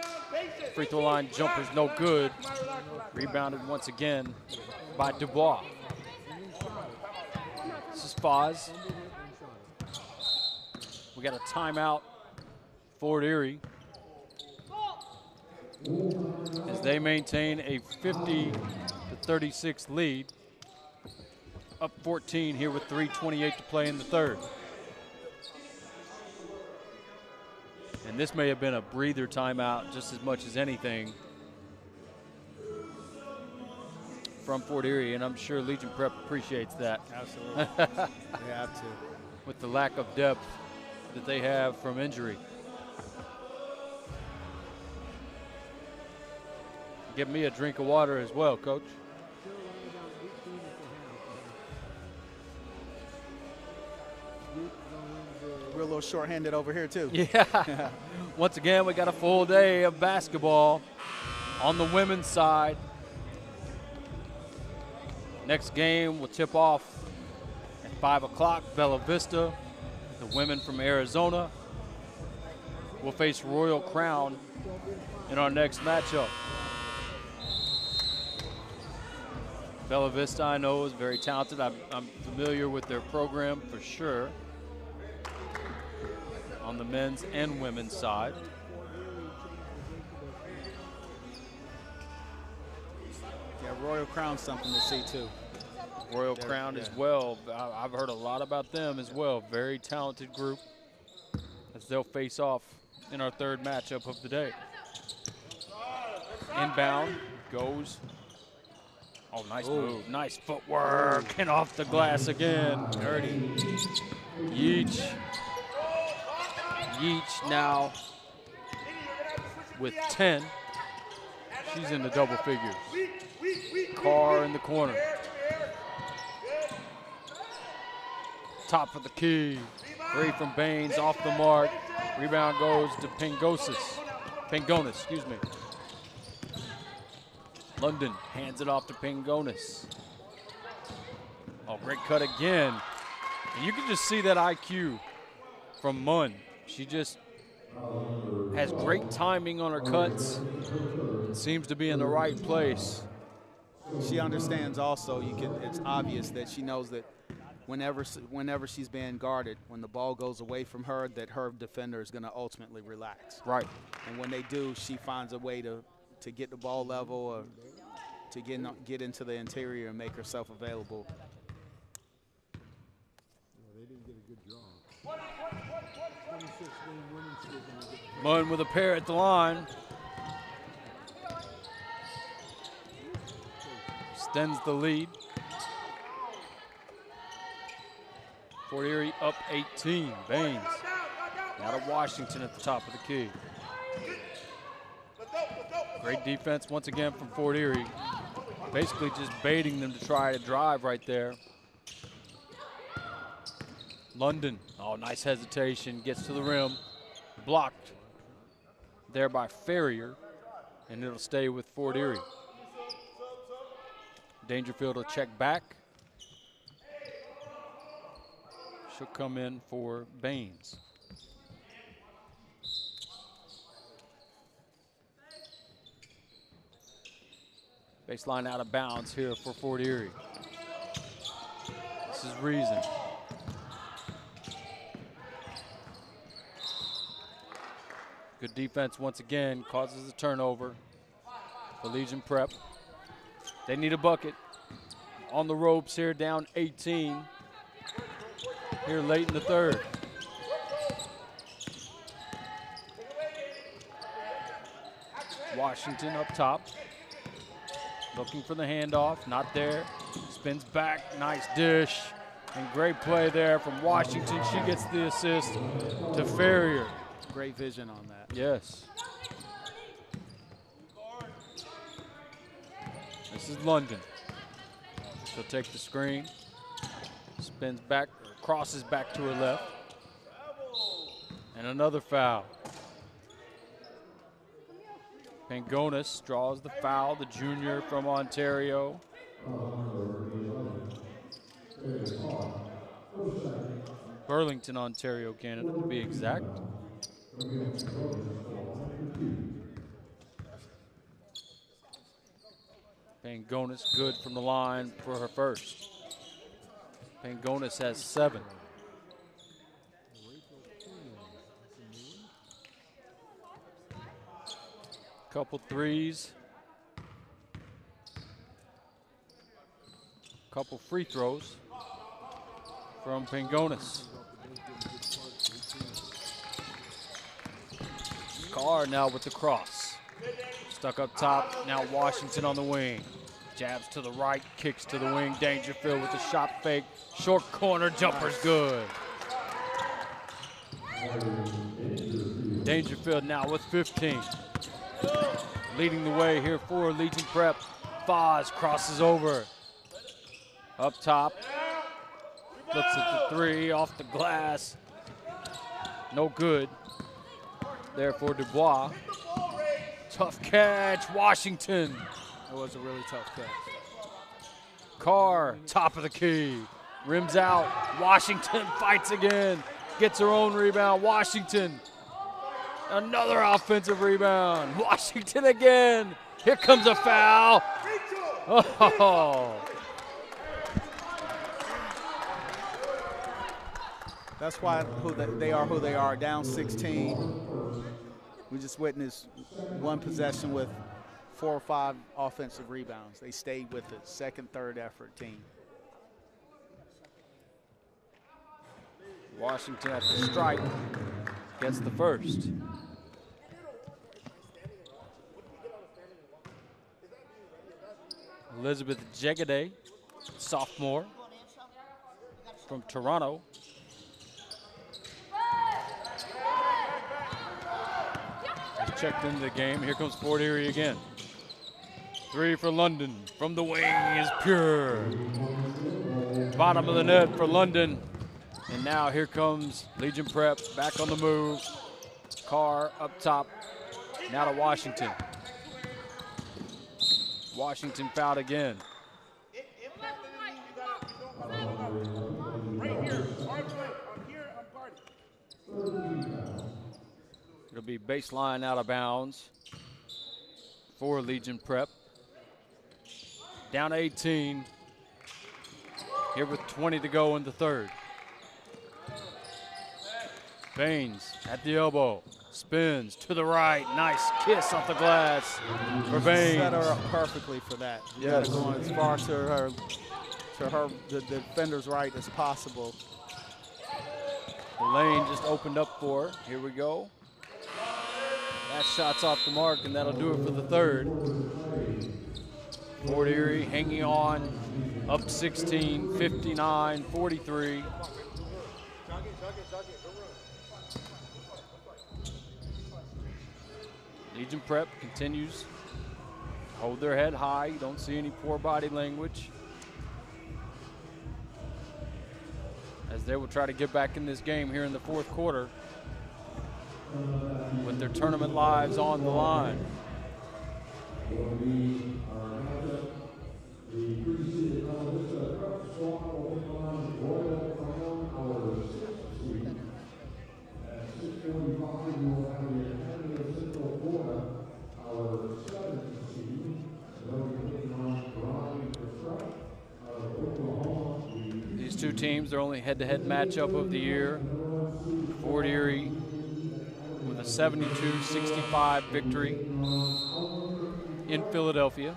Free throw line jumper's no good. Rebounded once again by Dubois. This is Foz. We got a timeout for Erie as they maintain a 50-36 lead. Up 14 here with 3:28 to play in the third. And this may have been a breather timeout just as much as anything from Fort Erie, and I'm sure Legion Prep appreciates that. Absolutely. They have to. With the lack of depth that they have from injury. Give me a drink of water as well, Coach. We're a little short-handed over here, too. Yeah. Once again, we got a full day of basketball on the women's side. Next game will tip off at 5 o'clock. Bella Vista, the women from Arizona, will face Royal Crown in our next matchup. Bella Vista, I know, is very talented. I'm familiar with their program for sure, on the men's and women's side. Yeah, Royal Crown's something to see, too. Royal Crown as well. I've heard a lot about them as well. Very talented group as they'll face off in our third matchup of the day. Inbound goes Oh, nice move. Nice footwork. And off the glass again. Dirty. Yeech. Yeech now with 10. She's in the double figures. Carr in the corner. Top of the key. 3 from Baines off the mark. Rebound goes to Pangonis, excuse me. London hands it off to Pangonis. Oh, great cut again. And you can just see that IQ from Munn. She just has great timing on her cuts. Seems to be in the right place. She understands also, it's obvious that she knows that whenever she's being guarded, when the ball goes away from her, that her defender is going to ultimately relax. Right. And when they do, she finds a way to get the ball level or to get into the interior and make herself available. They didn't get a good job. 26-game winning streak. Munn with a pair at the line. Extends the lead. Fort Erie up 18. Baines. Now to Washington at the top of the key. Great defense once again from Fort Erie. Basically just baiting them to try to drive right there. London. Oh, nice hesitation. Gets to the rim. Blocked there by Ferrier. And it'll stay with Fort Erie. Dangerfield will check back. She'll come in for Baines. Baseline out of bounds here for Fort Erie. This is Reason. Good defense once again, causes a turnover for Legion Prep. They need a bucket. On the ropes here, down 18. Here late in the third. Washington up top. Looking for the handoff, not there. Spins back, nice dish. And great play there from Washington. She gets the assist to Ferrier. Great vision on that. Yes. This is London. She'll take the screen. Spins back, crosses back to her left. And another foul. Pangonis draws the foul, the junior from Ontario. Burlington, Ontario, Canada, to be exact. Pangonis good from the line for her first. Pangonis has 7. Couple threes. Couple free throws from Pangonis. Carr now with the cross. Stuck up top, now Washington on the wing. Jabs to the right, kicks to the wing. Dangerfield with the shot fake. Short corner, jumper's good. Dangerfield now with 15. Leading the way here for Legion Prep. Foz crosses over. Up top. Looks at the 3, off the glass. No good. There for Dubois. Tough catch, Washington. It was a really tough catch. Carr, top of the key. Rims out. Washington fights again. Gets her own rebound. Washington. Another offensive rebound. Washington again. Here comes a foul. Oh. That's why they are who they are, down 16. We just witnessed one possession with 4 or 5 offensive rebounds. They stayed with it, second, third effort team. Washington at the stripe gets the first. Elizabeth Jegaday, sophomore from Toronto. Has checked into the game. Here comes Fort Erie again. 3 for London from the wing is pure. Bottom of the net for London. And now here comes Legion Prep back on the move. Carr up top. Now to Washington. Washington fouled again. It'll be baseline out of bounds for Legion Prep. Down 18. Here with 20 to go in the third. Baines at the elbow. Spins to the right. Nice kiss off the glass for Baines. Set her up perfectly for that. You got to go as far to the defender's right as possible. The lane just opened up for her. Here we go. That shot's off the mark, and that'll do it for the third. Fort Erie hanging on, up 16, 59-43. Legion Prep continues to hold their head high. You don't see any poor body language, as they will try to get back in this game here in the fourth quarter with their tournament lives on the line. These two teams, their only head-to-head matchup of the year. Fort Erie with a 72-65 victory in Philadelphia.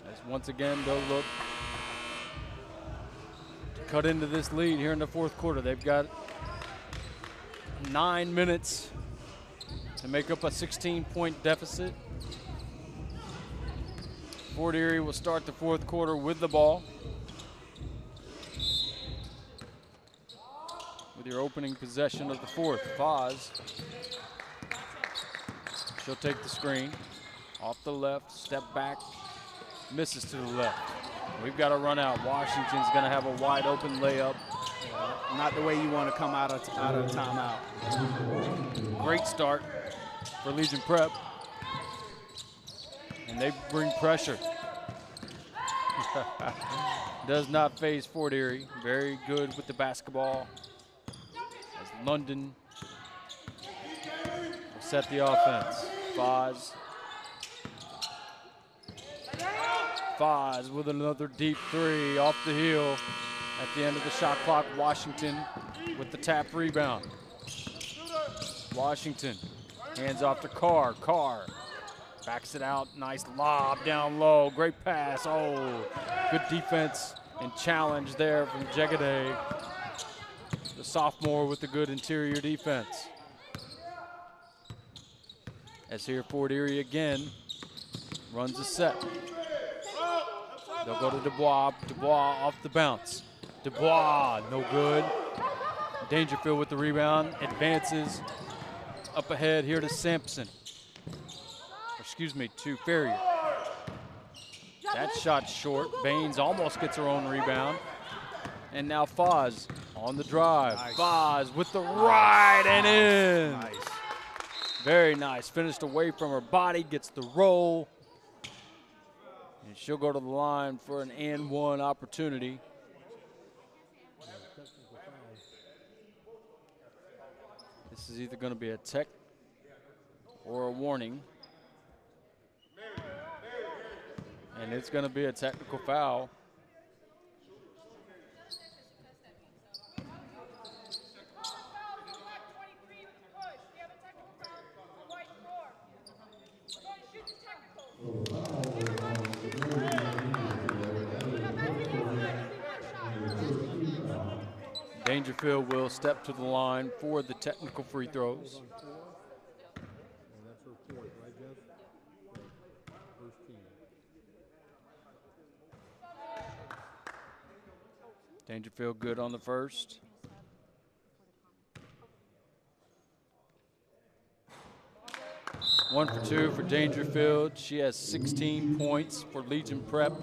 As once again they'll look to cut into this lead here in the fourth quarter. They've got 9 minutes to make up a 16-point deficit. Fort Erie will start the fourth quarter with the ball. With your opening possession of the fourth, Foz. She'll take the screen. Off the left, step back, misses to the left. We've got a run out. Washington's gonna have a wide open layup. Not the way you want to come out of timeout. Great start for Legion Prep. And they bring pressure. Does not phase Fort Erie. Very good with the basketball. As London will set the offense. Foz with another deep three off the heel. At the end of the shot clock, Washington with the tap rebound. Washington hands off to Carr. Carr backs it out. Nice lob down low. Great pass. Oh, good defense and challenge there from Jegaday, the sophomore with the good interior defense. As here Fort Erie again runs a set. They'll go to Dubois. Dubois off the bounce. Dubois, no good. Dangerfield with the rebound, advances up ahead here to Sampson. Excuse me, to Ferrier. That shot short. Baines almost gets her own rebound. And now Foz on the drive. Nice. Foz with the right and in. Nice. Very nice. Finished away from her body, gets the roll. And she'll go to the line for an and one opportunity. This is either going to be a tech or a warning. And it's going to be a technical foul. Dangerfield will step to the line for the technical free throws. And that's her fourth, right, Jeff? First team. Dangerfield good on the first. One for two for Dangerfield. She has 16 points for Legion Prep.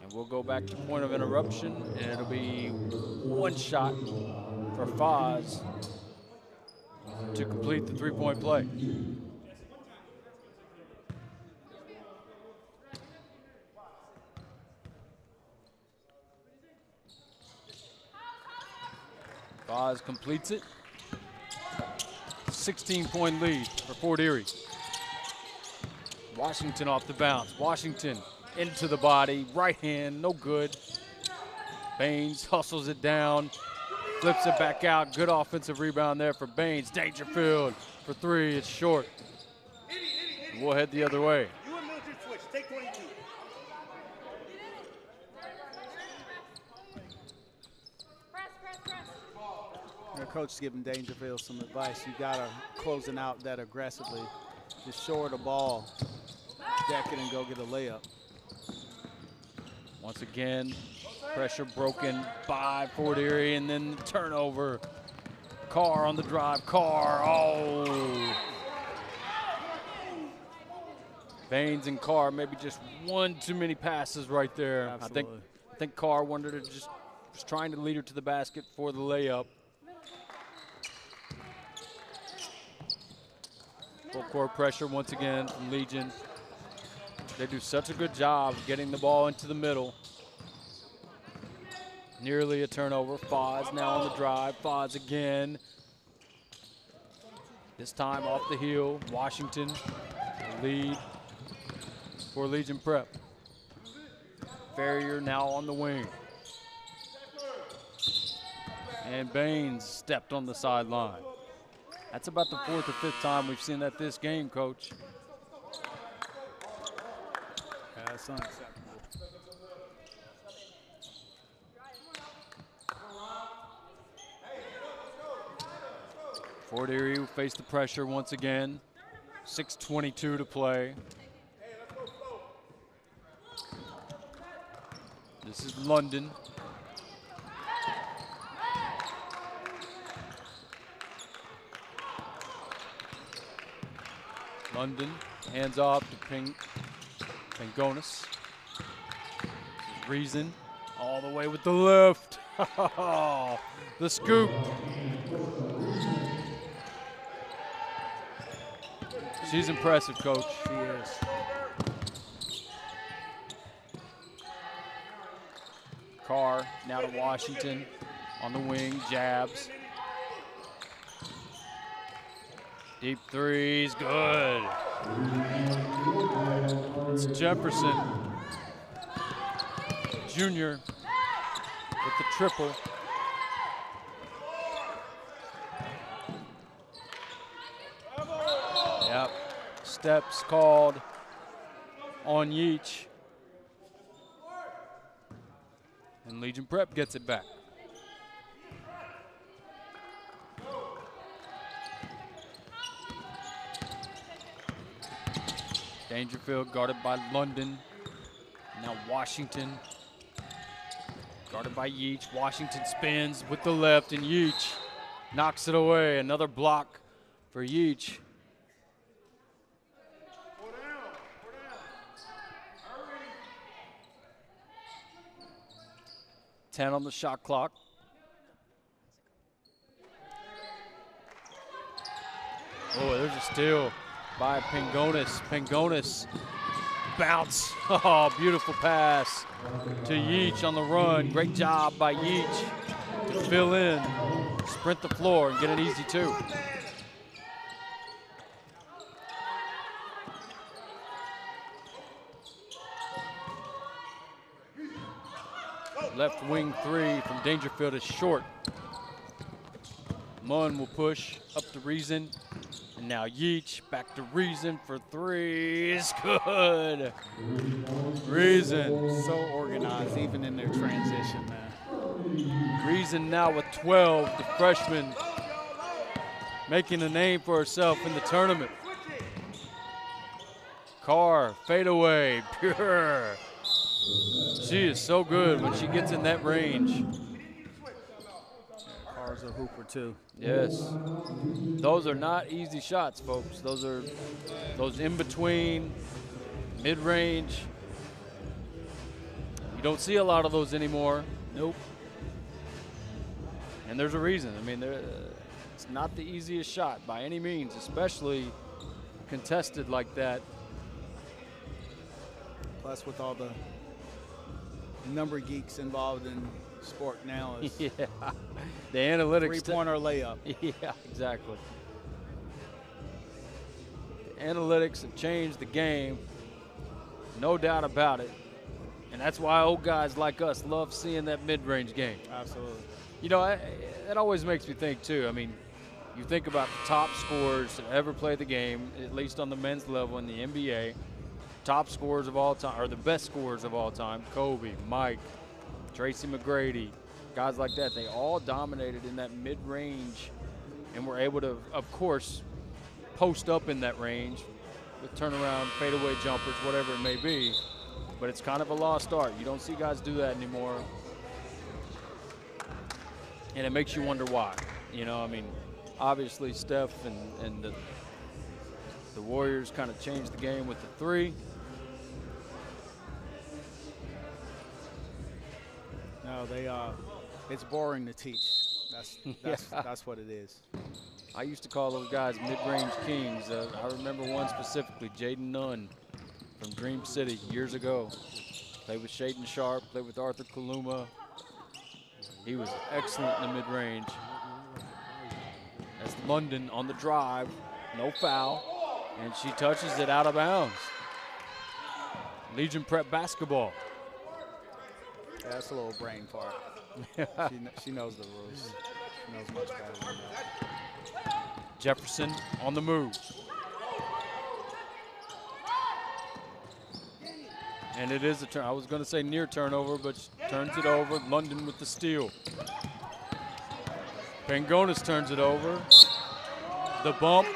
And we'll go back to point of interruption, and it'll be one shot for Foz to complete the three-point play. Foz completes it. 16-point lead for Fort Erie. Washington off the bounce. Washington into the body. Right hand, no good. Baines hustles it down. Flips it back out. Good offensive rebound there for Baines. Dangerfield for three. It's short. We'll head the other way. You and Mildred switch. Take 22. Their coach is giving Dangerfield some advice. You got to closing out that aggressively. Just short the ball, deck it, and go get a layup. Once again, pressure broken by Fort Erie, and then the turnover. Carr on the drive. Carr, oh. Baines and Carr, maybe just one too many passes right there. Absolutely. I think Carr wanted to just was trying to lead her to the basket for the layup. Full court pressure once again from Legion. They do such a good job getting the ball into the middle. Nearly a turnover. Foz now on the drive. Foz again. This time off the heel. Washington lead for Legion Prep. Farrier now on the wing. And Baines stepped on the sideline. That's about the fourth or fifth time we've seen that this game, Coach. Yeah, that's unacceptable. Fort Erie will face the pressure once again. 6:22 to play. This is London. London hands off to Pangonis. Reason all the way with the lift. The scoop. She's impressive, Coach. She is. Carr now to Washington on the wing, jabs. Deep threes, good. It's Jefferson, junior, with the triple. Yep, steps called on Yeech. And Legion Prep gets it back. Dangerfield guarded by London. Now Washington guarded by Yeech. Washington spins with the left, and Yeech knocks it away. Another block for Yeech. Ten on the shot clock. Oh, there's a steal by Pangonis. Pangonis bounce. Oh, beautiful pass to Yeech on the run. Great job by Yeech to fill in, sprint the floor, and get an easy two. Left wing three from Dangerfield is short. Munn will push up to Reason. And now Yeech back to Reason for three. It's good. Reason. So organized, even in their transition, man. Reason now with 12, the freshman making a name for herself in the tournament. Carr, fadeaway, pure. She is so good when she gets in that range. Carr's a hooper too. Yes. Those are not easy shots, folks. Those are those in between, mid-range. You don't see a lot of those anymore. Nope. And there's a reason. I mean, it's not the easiest shot by any means, especially contested like that. Plus, with all the number geeks involved in sport now, is Yeah. The analytics. Three-pointer layup. Yeah, exactly. The analytics have changed the game, no doubt about it. And that's why old guys like us love seeing that mid-range game. Absolutely. You know, it always makes me think, too. I mean, you think about the top scorers to ever play the game, at least on the men's level in the NBA. Top scorers of all time, or the best scorers of all time, Kobe, Mike, Tracy McGrady, guys like that. They all dominated in that mid-range and were able to, of course, post up in that range with turnaround, fadeaway jumpers, whatever it may be. But it's kind of a lost art. You don't see guys do that anymore. And it makes you wonder why. You know, I mean, obviously Steph and the Warriors kind of changed the game with the three. No, it's boring to teach. That's what it is. I used to call those guys mid-range kings. I remember one specifically, Jaden Nunn from Dream City years ago. Played with Shaden Sharp, played with Arthur Kaluma. He was excellent in the mid-range. That's London on the drive, no foul, and she touches it out of bounds. Legion Prep basketball. Yeah, that's a little brain fart. She knows the rules. She knows much better than that. Jefferson on the move. And it is a turn. I was going to say near turnover, but she turns it over. London with the steal. Pangonis turns it over. The bump.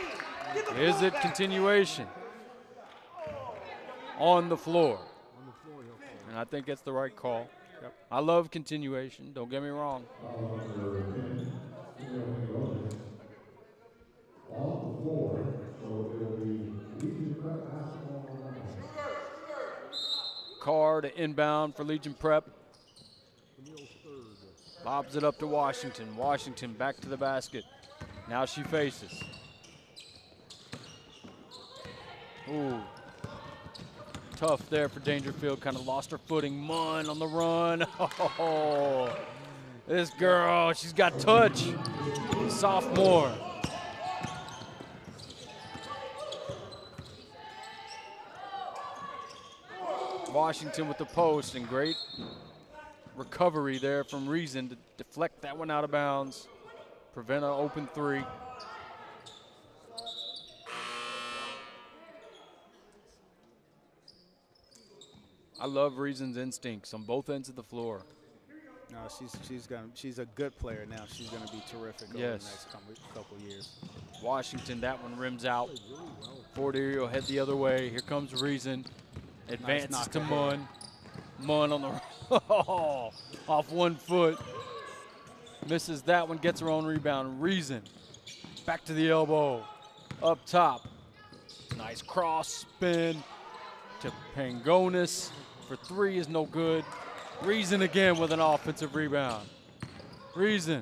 Is it continuation? On the floor. And I think it's the right call. Yep. I love continuation. Don't get me wrong. Carr to inbound for Legion Prep. Lobs it up to Washington. Washington back to the basket. Now she faces. Ooh. Tough there for Dangerfield. Kind of lost her footing. Munn on the run. Oh, this girl, she's got touch. Sophomore. Washington with the post, and great recovery there from Reason to deflect that one out of bounds, prevent an open three. I love Reason's instincts on both ends of the floor. No, she's a good player now. She's gonna be terrific over the next couple years. Washington, that one rims out. Fort Erie will head the other way. Here comes Reason. Advances nice to Munn. Munn on the off 1 foot. Misses that one, gets her own rebound. Reason back to the elbow. Up top. Nice cross spin to Pangonis for three is no good. Reason again with an offensive rebound. Reason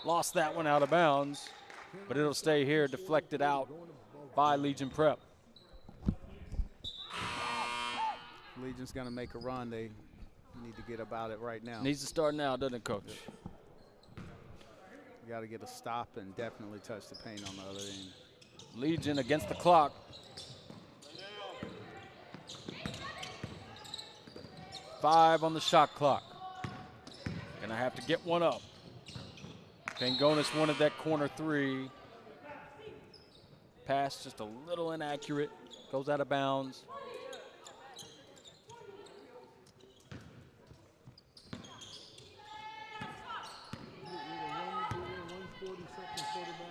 lost that one out of bounds, but it'll stay here, deflected out by Legion Prep. Legion's gonna make a run. They need to get about it right now. Needs to start now, doesn't it, Coach? You got to get a stop and definitely touch the paint on the other end. Legion against the clock. Five on the shot clock. Gonna have to get one up. Pangonis wanted that corner three. Pass just a little inaccurate. Goes out of bounds.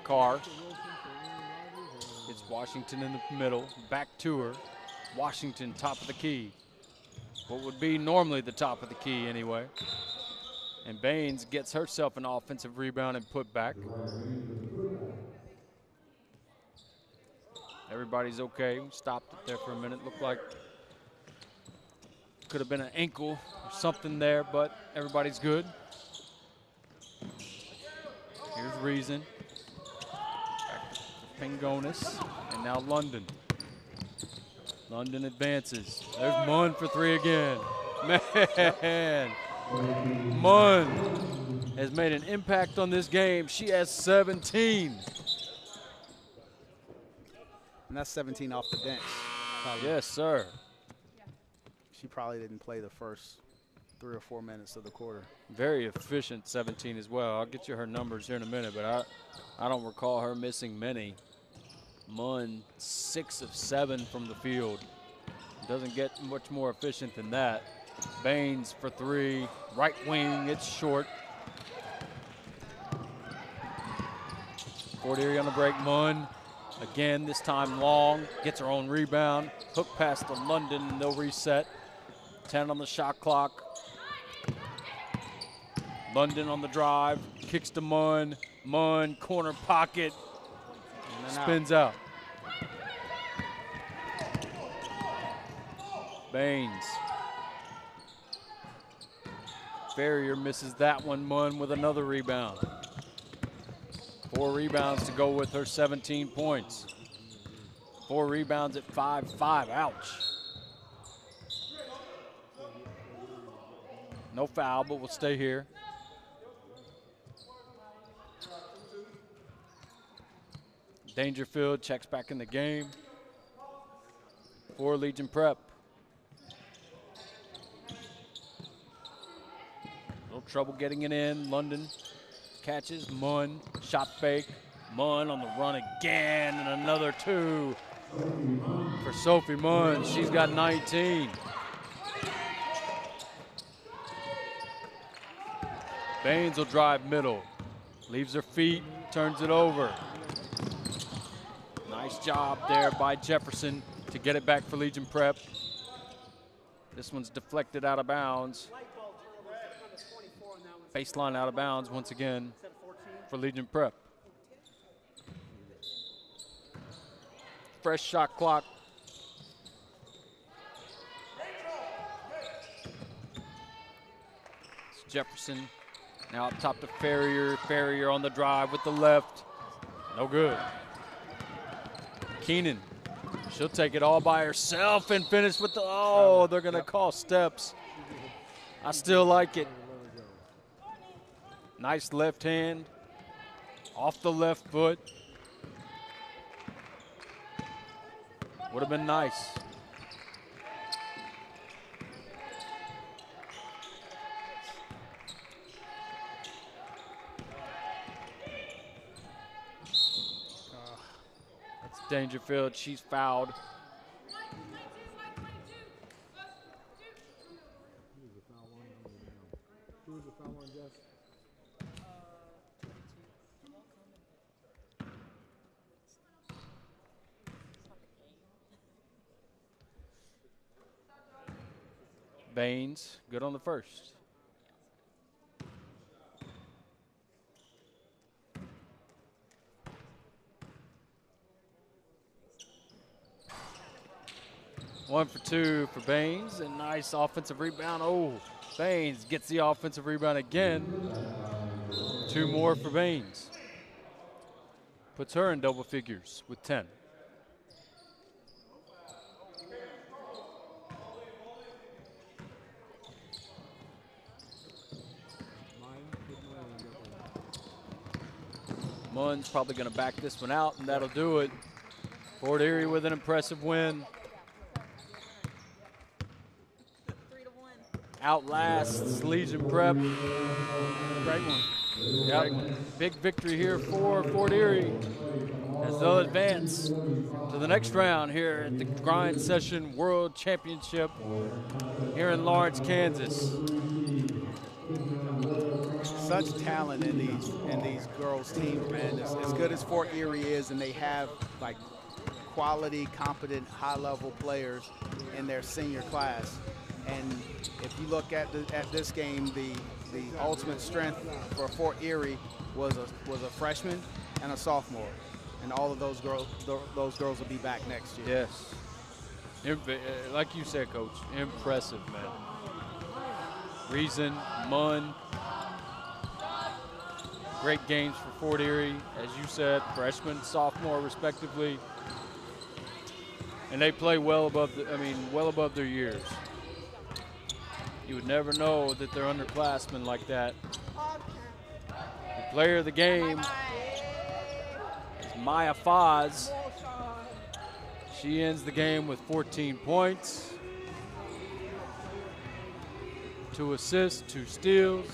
Carr. It's Washington in the middle, back to her. Washington, top of the key. What would be normally the top of the key anyway. And Baines gets herself an offensive rebound and put back. Everybody's okay. Stopped it there for a minute. Looked like could have been an ankle or something there, but everybody's good. Here's Reason. Back to Pangonis. And now London. London advances. There's Munn for three again. Man, Munn has made an impact on this game. She has 17. And that's 17 off the bench. Yes, sir. She probably didn't play the first 3 or 4 minutes of the quarter. Very efficient 17 as well. I'll get you her numbers here in a minute, but I don't recall her missing many. Munn, 6 of 7 from the field. Doesn't get much more efficient than that. Baines for three, right wing, it's short. Fort Erie on the break, Munn. Again, this time long, gets her own rebound. Hook pass to London, and they'll reset. 10 on the shot clock. London on the drive, kicks to Munn. Munn, corner pocket, spins out. Baines. Farrier misses that one. Munn with another rebound. 4 rebounds to go with her 17 points. 4 rebounds at 5-5. Ouch. No foul, but we'll stay here. Dangerfield checks back in the game for Legion Prep. No trouble getting it in. London catches. Munn, shot fake. Munn on the run again, and another 2 for Sophie Munn. She's got 19. Baines will drive middle. Leaves her feet, turns it over. Nice job there by Jefferson to get it back for Legion Prep. This one's deflected out of bounds. Baseline out of bounds once again for Legion Prep. Fresh shot clock. It's Jefferson now up top to Farrier. Farrier on the drive with the left. No good. Keenan, she'll take it all by herself and finish with the, oh, they're gonna call steps. I still like it. Nice left hand, off the left foot. Would have been nice. That's Dangerfield, she's fouled. Baines, good on the first. One for 2 for Baines, and nice offensive rebound. Oh, Baines gets the offensive rebound again. 2 more for Baines. Puts her in double figures with 10. Munn's probably going to back this one out, and that'll do it. Fort Erie with an impressive win. Outlasts Legion Prep. Great one. Yep. Big victory here for Fort Erie as they'll advance to the next round here at the Grind Session World Championship here in Lawrence, Kansas. such talent in these girls teams, man. As good as Fort Erie is, and they have like quality, competent, high-level players in their senior class. And if you look at this game, the ultimate strength for Fort Erie was a freshman and a sophomore, and all of those girls will be back next year. Yes, like you said, Coach, impressive, man. Reason, Munn, great games for Fort Erie, as you said, freshman, sophomore, respectively, and they play well above their years. You would never know that they're underclassmen like that. The player of the game is Maya Foz. She ends the game with 14 points, 2 assists, 2 steals,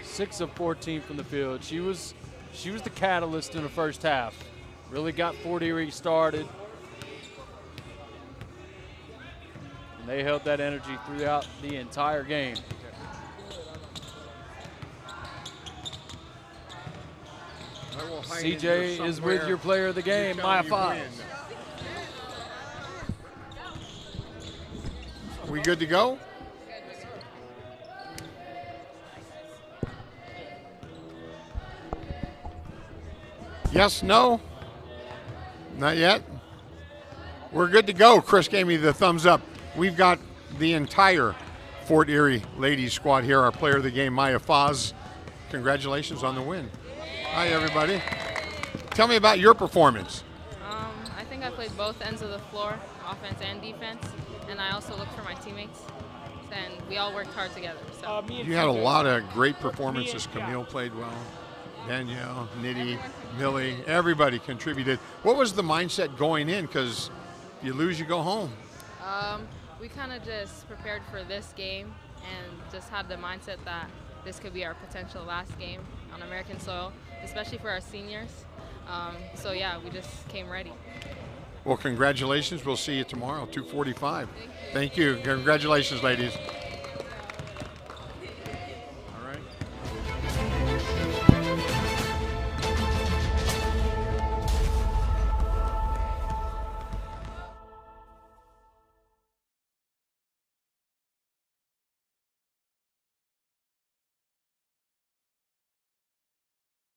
6 of 14 from the field. She was the catalyst in the first half. Really got Fort Erie started. And they held that energy throughout the entire game. CJ is with your player of the game, Maya Foz. We good to go? Yes, no? Not yet? We're good to go. Chris gave me the thumbs up. We've got the entire Fort Erie ladies squad here. Our player of the game, Maya Foz. Congratulations on the win. Hi, everybody. Tell me about your performance. I think I played both ends of the floor, offense and defense, and I also looked for my teammates, and we all worked hard together. So You had a lot of great performances. Camille played well. Danielle, Nitty, Millie, everybody contributed. What was the mindset going in? Because if you lose, you go home. we kind of just prepared for this game and just had the mindset that this could be our potential last game on American soil, especially for our seniors. So yeah, we just came ready. Well, congratulations. We'll see you tomorrow, 2:45. Thank you. Congratulations, ladies.